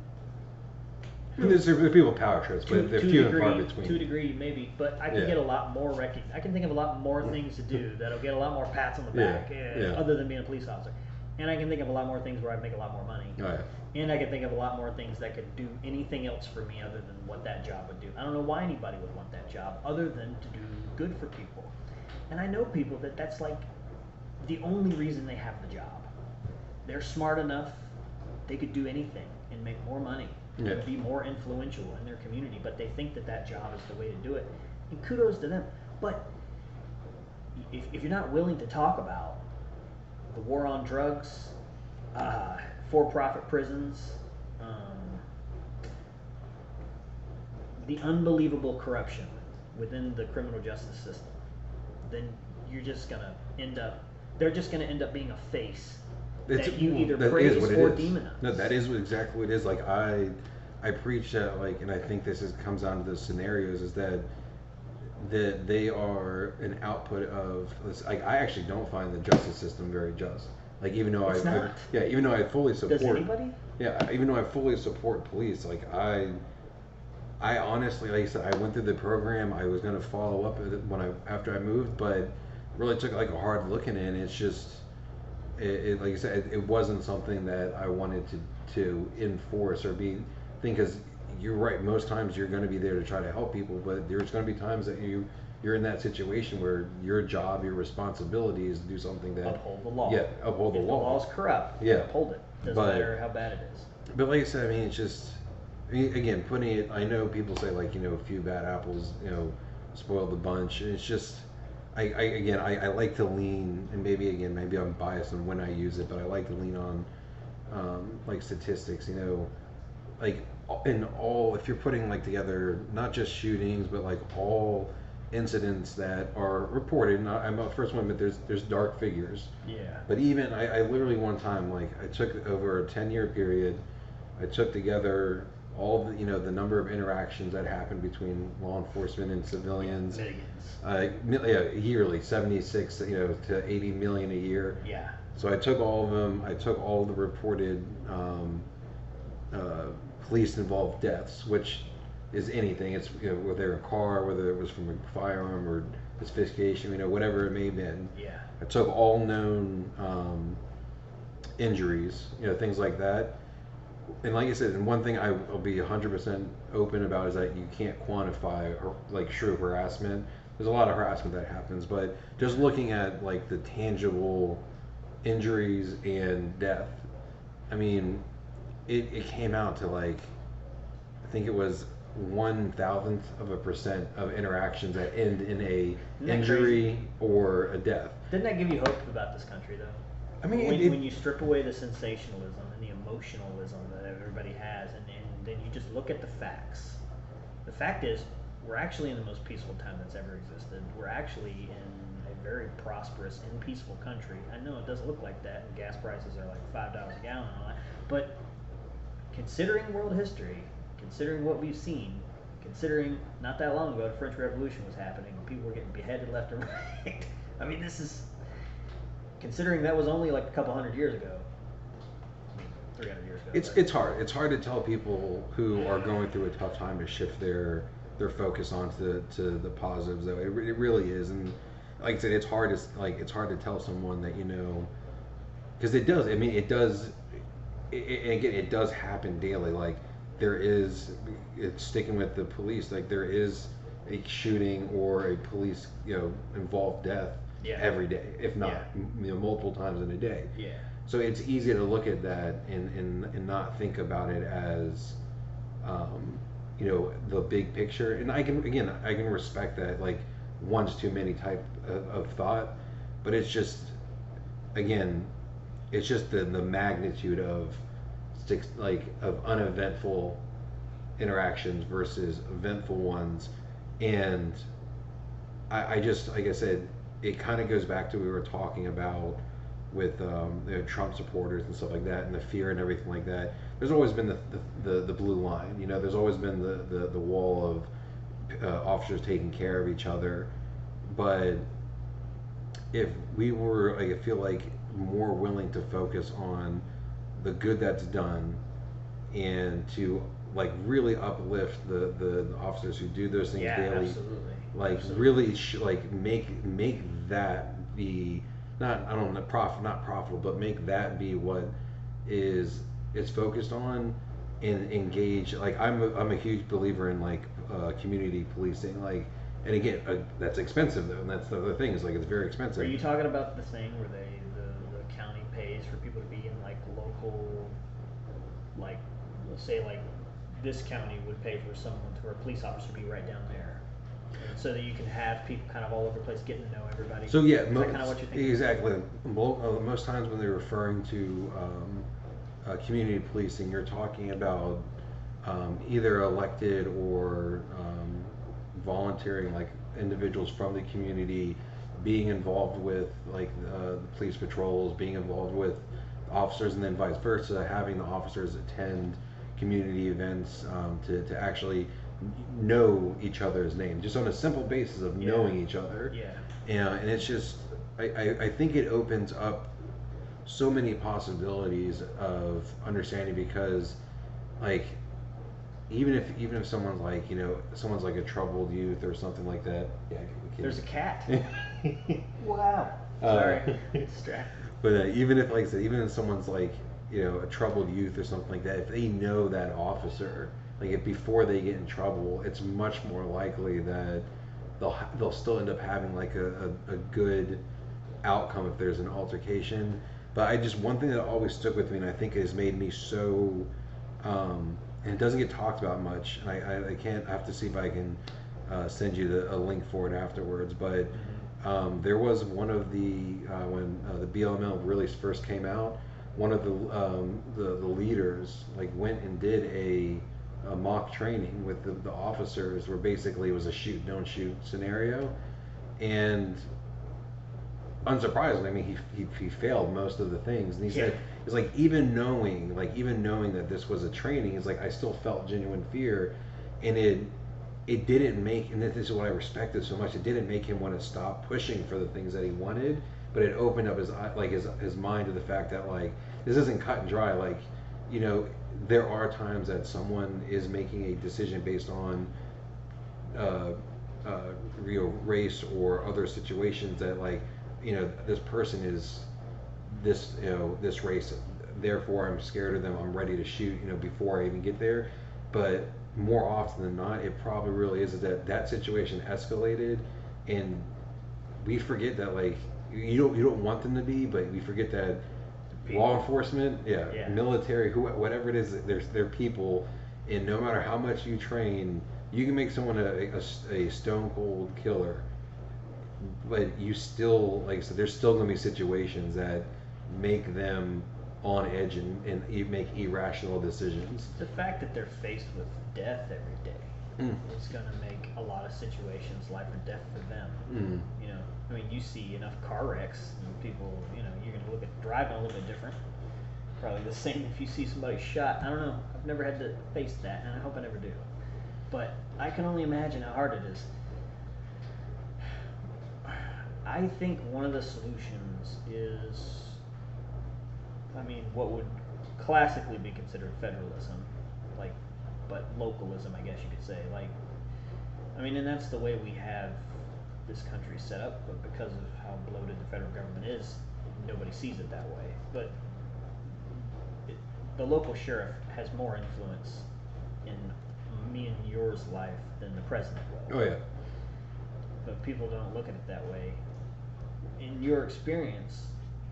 There's people power trips, but they're few and far between. To a degree, maybe, but I can get a lot more I can think of a lot more things to do that'll get a lot more pats on the back, other than being a police officer. And I can think of a lot more things where I'd make a lot more money. Oh, yeah. And I can think of a lot more things that could do anything else for me other than what that job would do. I don't know why anybody would want that job other than to do good for people. And I know people that's like the only reason they have the job. They're smart enough, they could do anything and make more money. And be more influential in their community, but they think that job is the way to do it. And kudos to them. But if you're not willing to talk about the war on drugs, for-profit prisons, the unbelievable corruption within the criminal justice system, then you're just gonna they're just gonna end up being a face that you either praise or demonize. No, that is exactly what it is. Like I preach that, like, and I think comes down to the scenarios is that they are an output of this. Like, I actually don't find the justice system very just. Like, even though even though I fully support. Does anybody? Yeah, even though I fully support police, like I honestly, like I said, I went through the program. I was gonna follow up after I moved, but really took like a hard look at it. And it's just. It like I said, it wasn't something that I wanted to enforce or think, because you're right, most times you're going to be there to try to help people, but there's going to be times that you're in that situation where your job, your responsibility is to do something that uphold the law. Yeah, uphold the law. If the law's corrupt, uphold it. Doesn't matter how bad it is. But like I said, I mean, it's just, again, putting it. I know people say, like, a few bad apples, spoil the bunch. And it's just. I like to lean, and maybe I'm biased on when I use it, but I like to lean on like statistics, like in all, if you're putting like together not just shootings, but like all incidents that are reported. And I'm the first one, but there's dark figures. Yeah. But even I literally one time, like, I took over a 10-year period, I took together all the the number of interactions that happened between law enforcement and civilians. Yearly, 76 to 80 million a year. Yeah. So I took all of them. I took all the reported police involved deaths, which is anything. It's whether a car, whether it was from a firearm or asphyxiation, whatever it may have been. Yeah. I took all known injuries, things like that. And like I said, and one thing I'll be 100% open about is that you can't quantify like true harassment. There's a lot of harassment that happens, but just looking at like the tangible injuries and death, I mean, it came out to like, I think it was 1/1000% of interactions that end in a injury or a death. Didn't that give you hope about this country, though? I mean, when you strip away the sensationalism and the emotionalism that everybody has, and then you just look at the facts. The fact is, we're actually in the most peaceful time that's ever existed. We're actually in a very prosperous and peaceful country. I know it doesn't look like that, and gas prices are like $5 a gallon and all that, but considering world history, considering what we've seen, considering not that long ago the French Revolution was happening and people were getting beheaded left and right. I mean, this is, considering that was only like a couple hundred years ago. I mean, 300 years ago. It's hard. It's hard to tell people who are going through a tough time to shift their focus onto the positives. Though it really is, and like I said, it's hard to tell someone that because it does. I mean, it does. Again, it does happen daily. Like it's sticking with the police. Like there is a shooting or a police involved death every day, if not multiple times in a day. Yeah. So it's easy to look at that and not think about it as the big picture. And I can respect that, like, one's too many type of thought, but it's just the magnitude of uneventful interactions versus eventful ones. And I just, like I said, it kind of goes back to what we were talking about with Trump supporters and stuff like that, and the fear and everything like that. There's always been the blue line. There's always been the wall of officers taking care of each other. But if we were, I feel like, more willing to focus on the good that's done and to like really uplift the officers who do those things Yeah, daily. absolutely. Like Absolutely. really like make that be not not profitable, but make that be what is it's focused on and engage. Like I'm a huge believer in like community policing. Like, and again, that's expensive though, and that's the other thing is like it's very expensive. Are you talking about the thing where the county pays for people to be in like local, like, let's say like this county would pay for someone for a police officer to be right down there, and so that you can have people kind of all over the place getting to know everybody. So yeah, is that kind of what you're thinking? exactly. Most times when they're referring to community policing, you're talking about either elected or volunteering, like individuals from the community being involved with like the police patrols, being involved with officers, and then vice versa, having the officers attend community events to actually know each other's names, just on a simple basis of knowing each other. Yeah. And it's just, I think it opens up so many possibilities of understanding because, like, even if someone's like, someone's like a troubled youth or something like that. Yeah, There's a cat. Wow. Sorry, distracted. But even if, like I said, even if someone's like, a troubled youth or something like that, if they know that officer, like if before they get in trouble, it's much more likely that they'll still end up having like a good outcome if there's an altercation. But one thing that always stuck with me, and I think has made me so, and it doesn't get talked about much, and I can't, I have to see if I can send you a link for it afterwards, but there was one of when the BLML really first came out, one of the leaders like went and did a mock training with the officers where basically it was a shoot don't shoot scenario, and unsurprisingly, I mean, he failed most of the things, and he said it's like even knowing that this was a training, is like I still felt genuine fear, and it didn't make, and this is what I respected so much, it didn't make him want to stop pushing for the things that he wanted, but it opened up his mind to the fact that like this isn't cut and dry, like there are times that someone is making a decision based on race or other situations that like this person is this race, therefore I'm scared of them, I'm ready to shoot before I even get there. But more often than not, it probably really is that situation escalated, and we forget that like you don't want them to be, but we forget that law enforcement, military, whatever it is, they're people, and no matter how much you train, you can make someone a stone cold killer, but you still, like I said, there's still going to be situations that make them on edge and make irrational decisions. The fact that they're faced with death every day is going to make a lot of situations life or death for them. I mean, you see enough car wrecks and people, you're going to look at driving a little bit different. Probably the same if you see somebody shot. I don't know. I've never had to face that, and I hope I never do. But I can only imagine how hard it is. I think one of the solutions is, I mean, what would classically be considered federalism, like, but localism, I guess you could say. Like, I mean, and that's the way we have this country set up, but because of how bloated the federal government is, nobody sees it that way. But the local sheriff has more influence in me and yours life than the president will. Oh yeah. But people don't look at it that way. In your experience,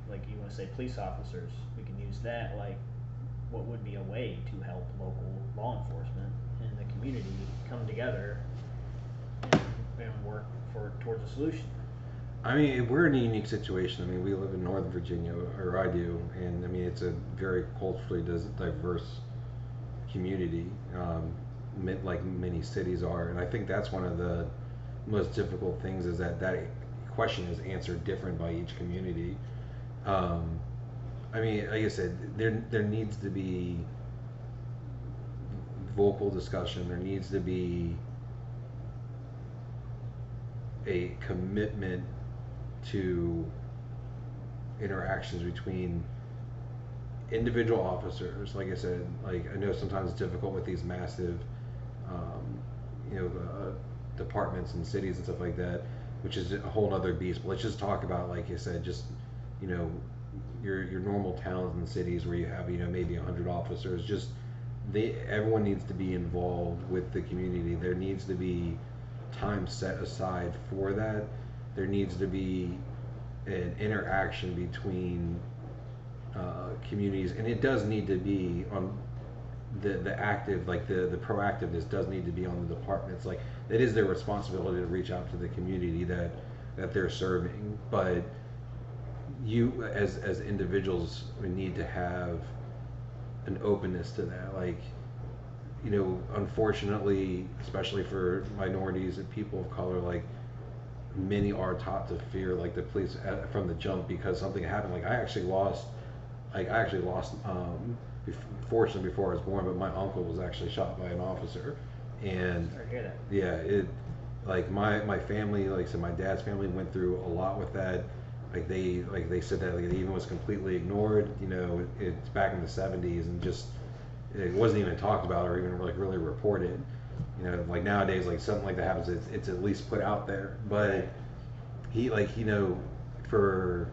like you want to say police officers, we can use that, like what would be a way to help local law enforcement and the community come together and work towards a solution. I mean, we're in a unique situation. I mean, we live in Northern Virginia, or I do, and I mean, it's a very culturally diverse community, like many cities are, and I think that's one of the most difficult things is that question is answered different by each community. I mean, like I said, there needs to be vocal discussion. There needs to be a commitment to interactions between individual officers, like I said, like I know sometimes it's difficult with these massive, um, departments and cities and stuff like that, which is a whole other beast. But let's just talk about, like you said, just you know, your normal towns and cities where you have maybe 100 officers. Just everyone needs to be involved with the community. There needs to be time set aside for that. There needs to be an interaction between communities, and it does need to be on the active, like the proactiveness does need to be on the departments. Like it is their responsibility to reach out to the community that they're serving, but you as individuals, we need to have an openness to that. Like unfortunately, especially for minorities and people of color, like many are taught to fear like the police from the jump because something happened. Like I actually lost fortunately before I was born, but my uncle was actually shot by an officer. And I hear that. yeah, it like my family, like so my dad's family went through a lot with that. Like they said that like, it even was completely ignored. It's back in the 70s, and just it wasn't even talked about or even like really reported. Like nowadays, like something like that happens, it's at least put out there. But he like for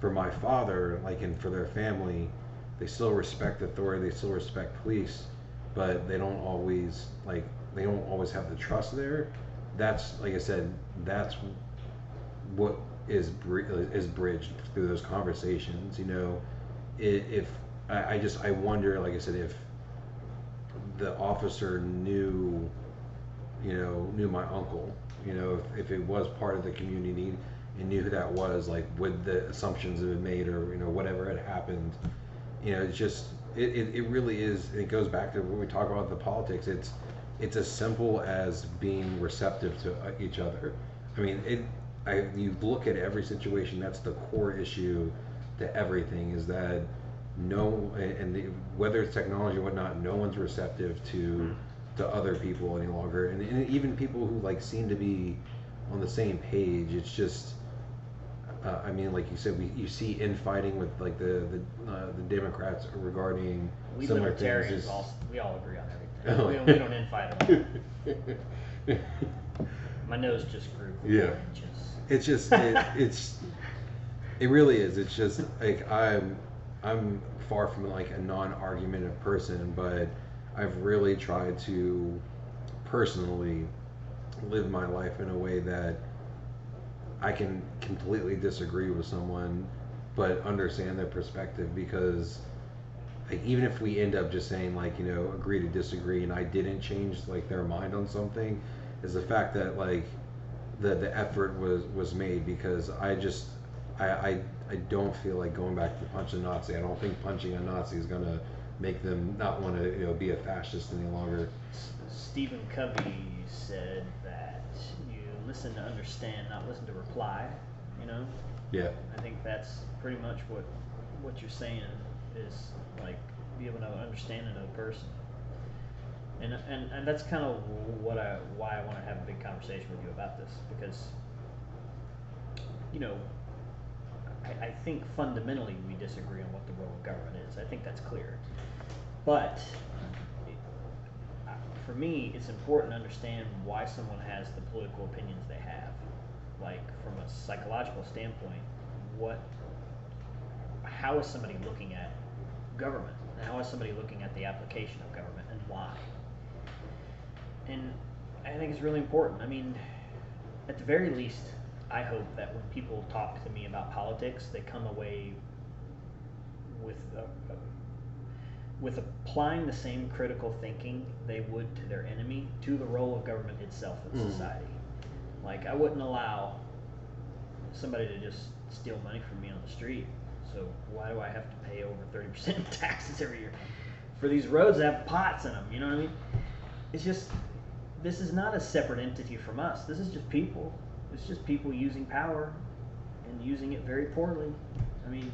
my father, like, and for their family, they still respect authority, they still respect police, but they don't always have the trust there. That's, like I said, that's what is bridged through those conversations. If I wonder, like I said, if the officer knew my uncle, if it was part of the community and knew who that was, like would the assumptions have been made, or whatever had happened. It's just it really is. It goes back to when we talk about the politics. It's as simple as being receptive to each other. I mean, you look at every situation, that's the core issue to everything, is that whether it's technology or whatnot, no one's receptive to other people any longer, and even people who like seem to be on the same page. It's just I mean, like you said, you see infighting with like the Democrats regarding We similar libertarians, things. we all agree on everything. We don't infight at all. My nose just grew 4 inches. It's just it really is. It's just like I'm far from like a non-argumentative person, but I've really tried to personally live my life in a way that I can completely disagree with someone but understand their perspective, because like even if we end up just saying like agree to disagree and I didn't change like their mind on something, is the fact that like the effort was made, because I don't feel like going back to punch a Nazi. I don't think punching a Nazi is gonna make them not want to be a fascist any longer. Stephen Covey said that you listen to understand, not listen to reply. Yeah. I think that's pretty much what you're saying, is like be able to understand another person. And that's kind of why I want to have a big conversation with you about this, because I think fundamentally we disagree on what the role of government is. I think that's clear. But for me, it's important to understand why someone has the political opinions they have. Like from a psychological standpoint, how is somebody looking at government? And how is somebody looking at the application of government, and why? And I think it's really important. I mean, at the very least, I hope that when people talk to me about politics, they come away with applying the same critical thinking they would to their enemy to the role of government itself in society. Like, I wouldn't allow somebody to just steal money from me on the street. So why do I have to pay over 30% in taxes every year for these roads that have pots in them? You know what I mean? It's just, this is not a separate entity from us. This is just people. It's just people using power and using it very poorly. I mean,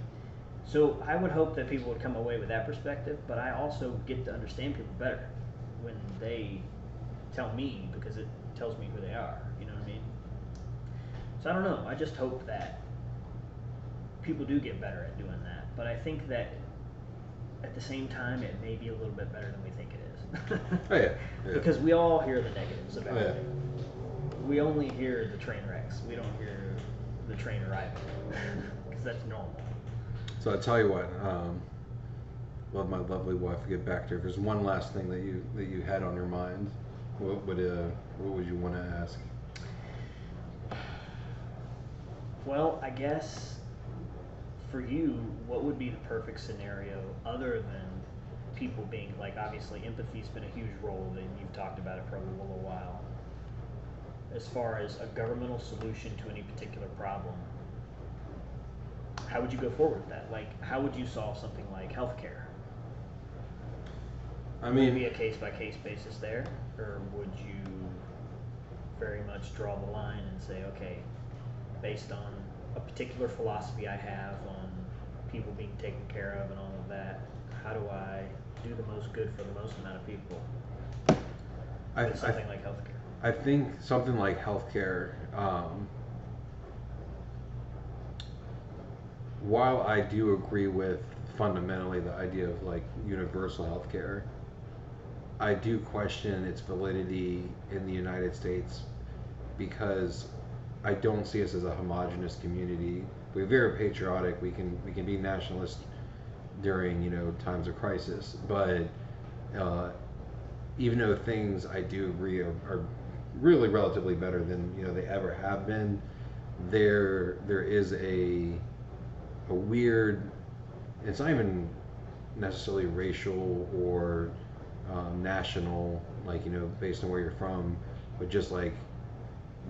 so I would hope that people would come away with that perspective, but I also get to understand people better when they tell me, because it tells me who they are. You know what I mean? So I don't know. I just hope that people do get better at doing that. But I think that at the same time, it may be a little bit better than we think it is. Oh yeah. Yeah. Because we all hear the negatives about Oh, yeah. it. We only hear the train wrecks. We don't hear the train arriving. Because that's normal. So I'll tell you what, love my lovely wife to get back to. If there's one last thing that you had on your mind, what would you want to ask? Well, I guess for you, what would be the perfect scenario other than people being, like, obviously empathy's been a huge role, and you've talked about it for a little while. As far as a governmental solution to any particular problem, how would you go forward with that? Like, how would you solve something like healthcare? I Would it mean, be a case-by-case basis there, or would you very much draw the line and say, okay, based on a particular philosophy I have on people being taken care of and all of that, how do I do the most good for the most amount of people with something like healthcare? I think something like healthcare, while I do agree with fundamentally the idea of like universal healthcare, I do question its validity in the United States because I don't see us as a homogenous community. We're very patriotic. We can be nationalist during times of crisis, but even though things I do agree are really relatively better than they ever have been, there is a weird. It's not even necessarily racial or national, like based on where you're from, but just like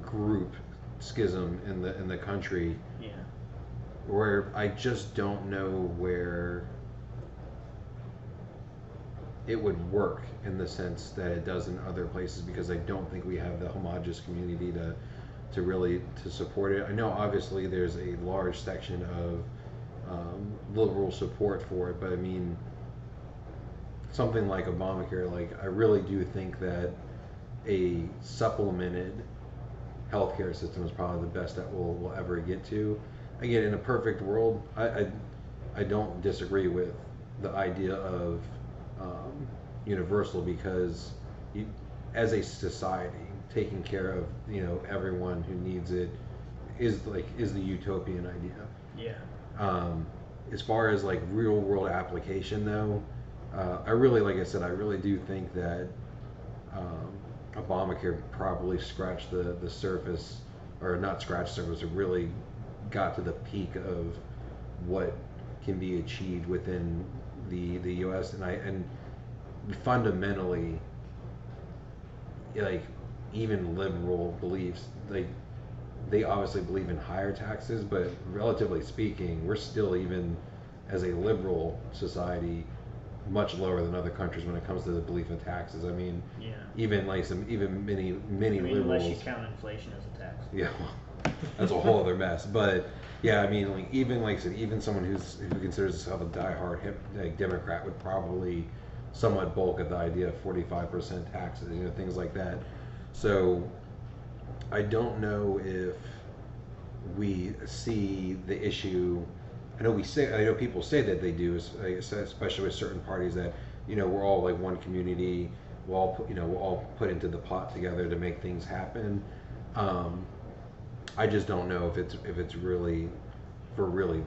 group schism in the country. Yeah. Where I just don't know where it would work in the sense that it does in other places, because I don't think we have the homogenous community to really support it. I know obviously there's a large section of liberal support for it, but I mean something like Obamacare, like I really do think that a supplemented healthcare system is probably the best that we'll ever get to. Again, in a perfect world, I don't disagree with the idea of universal, because as a society, taking care of everyone who needs it is the utopian idea. Yeah. As far as like real world application though, I really, like I said, I really do think that Obamacare probably scratched the surface, or not scratched the surface, it really got to the peak of what can be achieved within the U.S. and fundamentally, like even liberal beliefs, they obviously believe in higher taxes, but relatively speaking, we're still, even as a liberal society, much lower than other countries when it comes to the belief in taxes. I mean, Yeah. even many liberals. Unless you count inflation as a tax. Yeah, well, that's a whole other mess. But yeah, I mean, like even like I said, even someone who considers himself a diehard Democrat would probably somewhat balk at the idea of 45% taxes, things like that. So I don't know if we see the issue. I know people say that they do, especially with certain parties, that we're all like one community. We're all put into the pot together to make things happen. I just don't know if it's really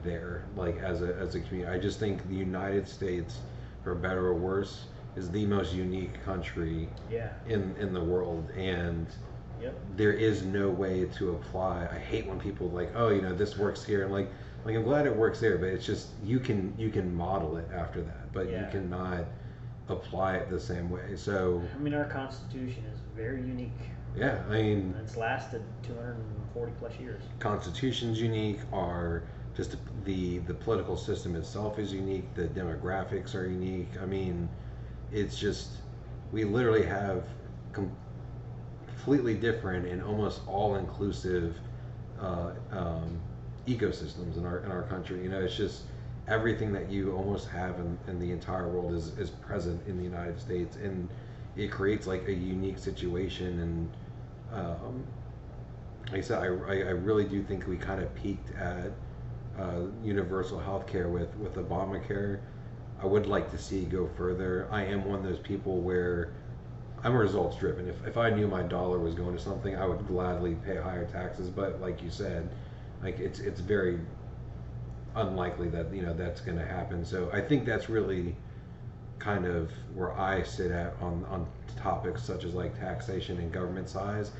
there, like as a community. I just think the United States, for better or worse, is the most unique country in the world, and there is no way to apply. I hate when people like, oh, this works here, and like I'm glad it works there, but it's just you can model it after that, but you cannot apply it the same way. So I mean, our Constitution is very unique. Yeah, I mean, and it's lasted 240 plus years. Constitution's unique. Just the political system itself is unique. The demographics are unique. I mean, it's just we literally have completely different and almost all-inclusive ecosystems in our country. It's just everything that you almost have in the entire world is present in the United States, and it creates like a unique situation. And like I said, I really do think we kind of peaked at universal health care with Obamacare. I would like to see go further. I am one of those people where I'm results driven. If I knew my dollar was going to something, I would gladly pay higher taxes. But like you said, like it's very unlikely that that's going to happen. So I think that's really kind of where I sit at on topics such as like taxation and government size.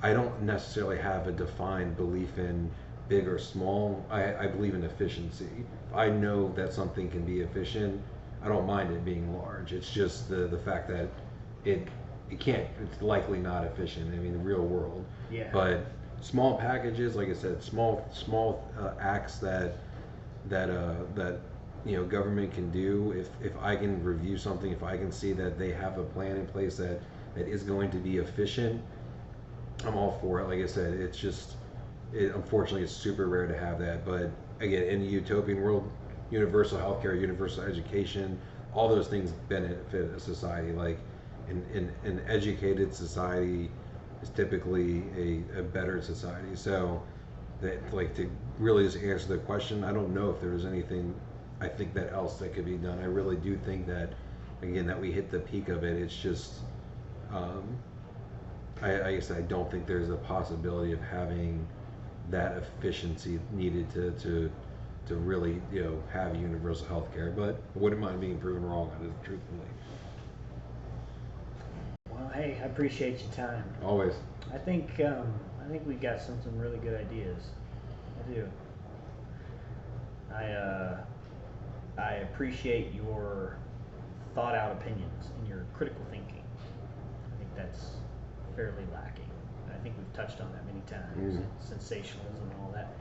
I don't necessarily have a defined belief in big or small. I believe in efficiency. If I know that something can be efficient, I don't mind it being large. It's just the fact that it can't. It's likely not efficient. I mean, the real world. Yeah. But small packages, like I said, small acts that government can do. If I can review something, if I can see that they have a plan in place that is going to be efficient, I'm all for it. Like I said, it's just unfortunately it's super rare to have that. But again, in the utopian world, universal healthcare, universal education, all those things benefit a society. Like an educated society is typically a better society. So that, like, to really just answer the question, I don't know if there's anything I think that else that could be done. I really do think that, again, that we hit the peak of it. It's just I guess I don't think there's a possibility of having that efficiency needed to really have universal health care. But I wouldn't mind being proven wrong on it, truthfully. Well, hey, I appreciate your time. Always. I think we got some really good ideas. I do. I appreciate your thought out opinions and your critical thinking. I think that's fairly lacking. And I think we've touched on that many times. Sensationalism and all that.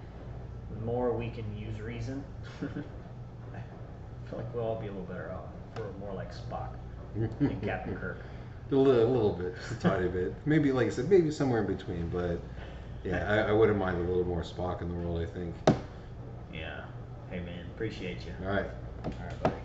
The more we can use reason, I feel like we'll all be a little better off. We're more like Spock and Captain Kirk. A little bit, just a tiny bit. Maybe, like I said, maybe somewhere in between. But yeah, I wouldn't mind a little more Spock in the world, I think. Yeah. Hey man, appreciate you. All right. All right, buddy.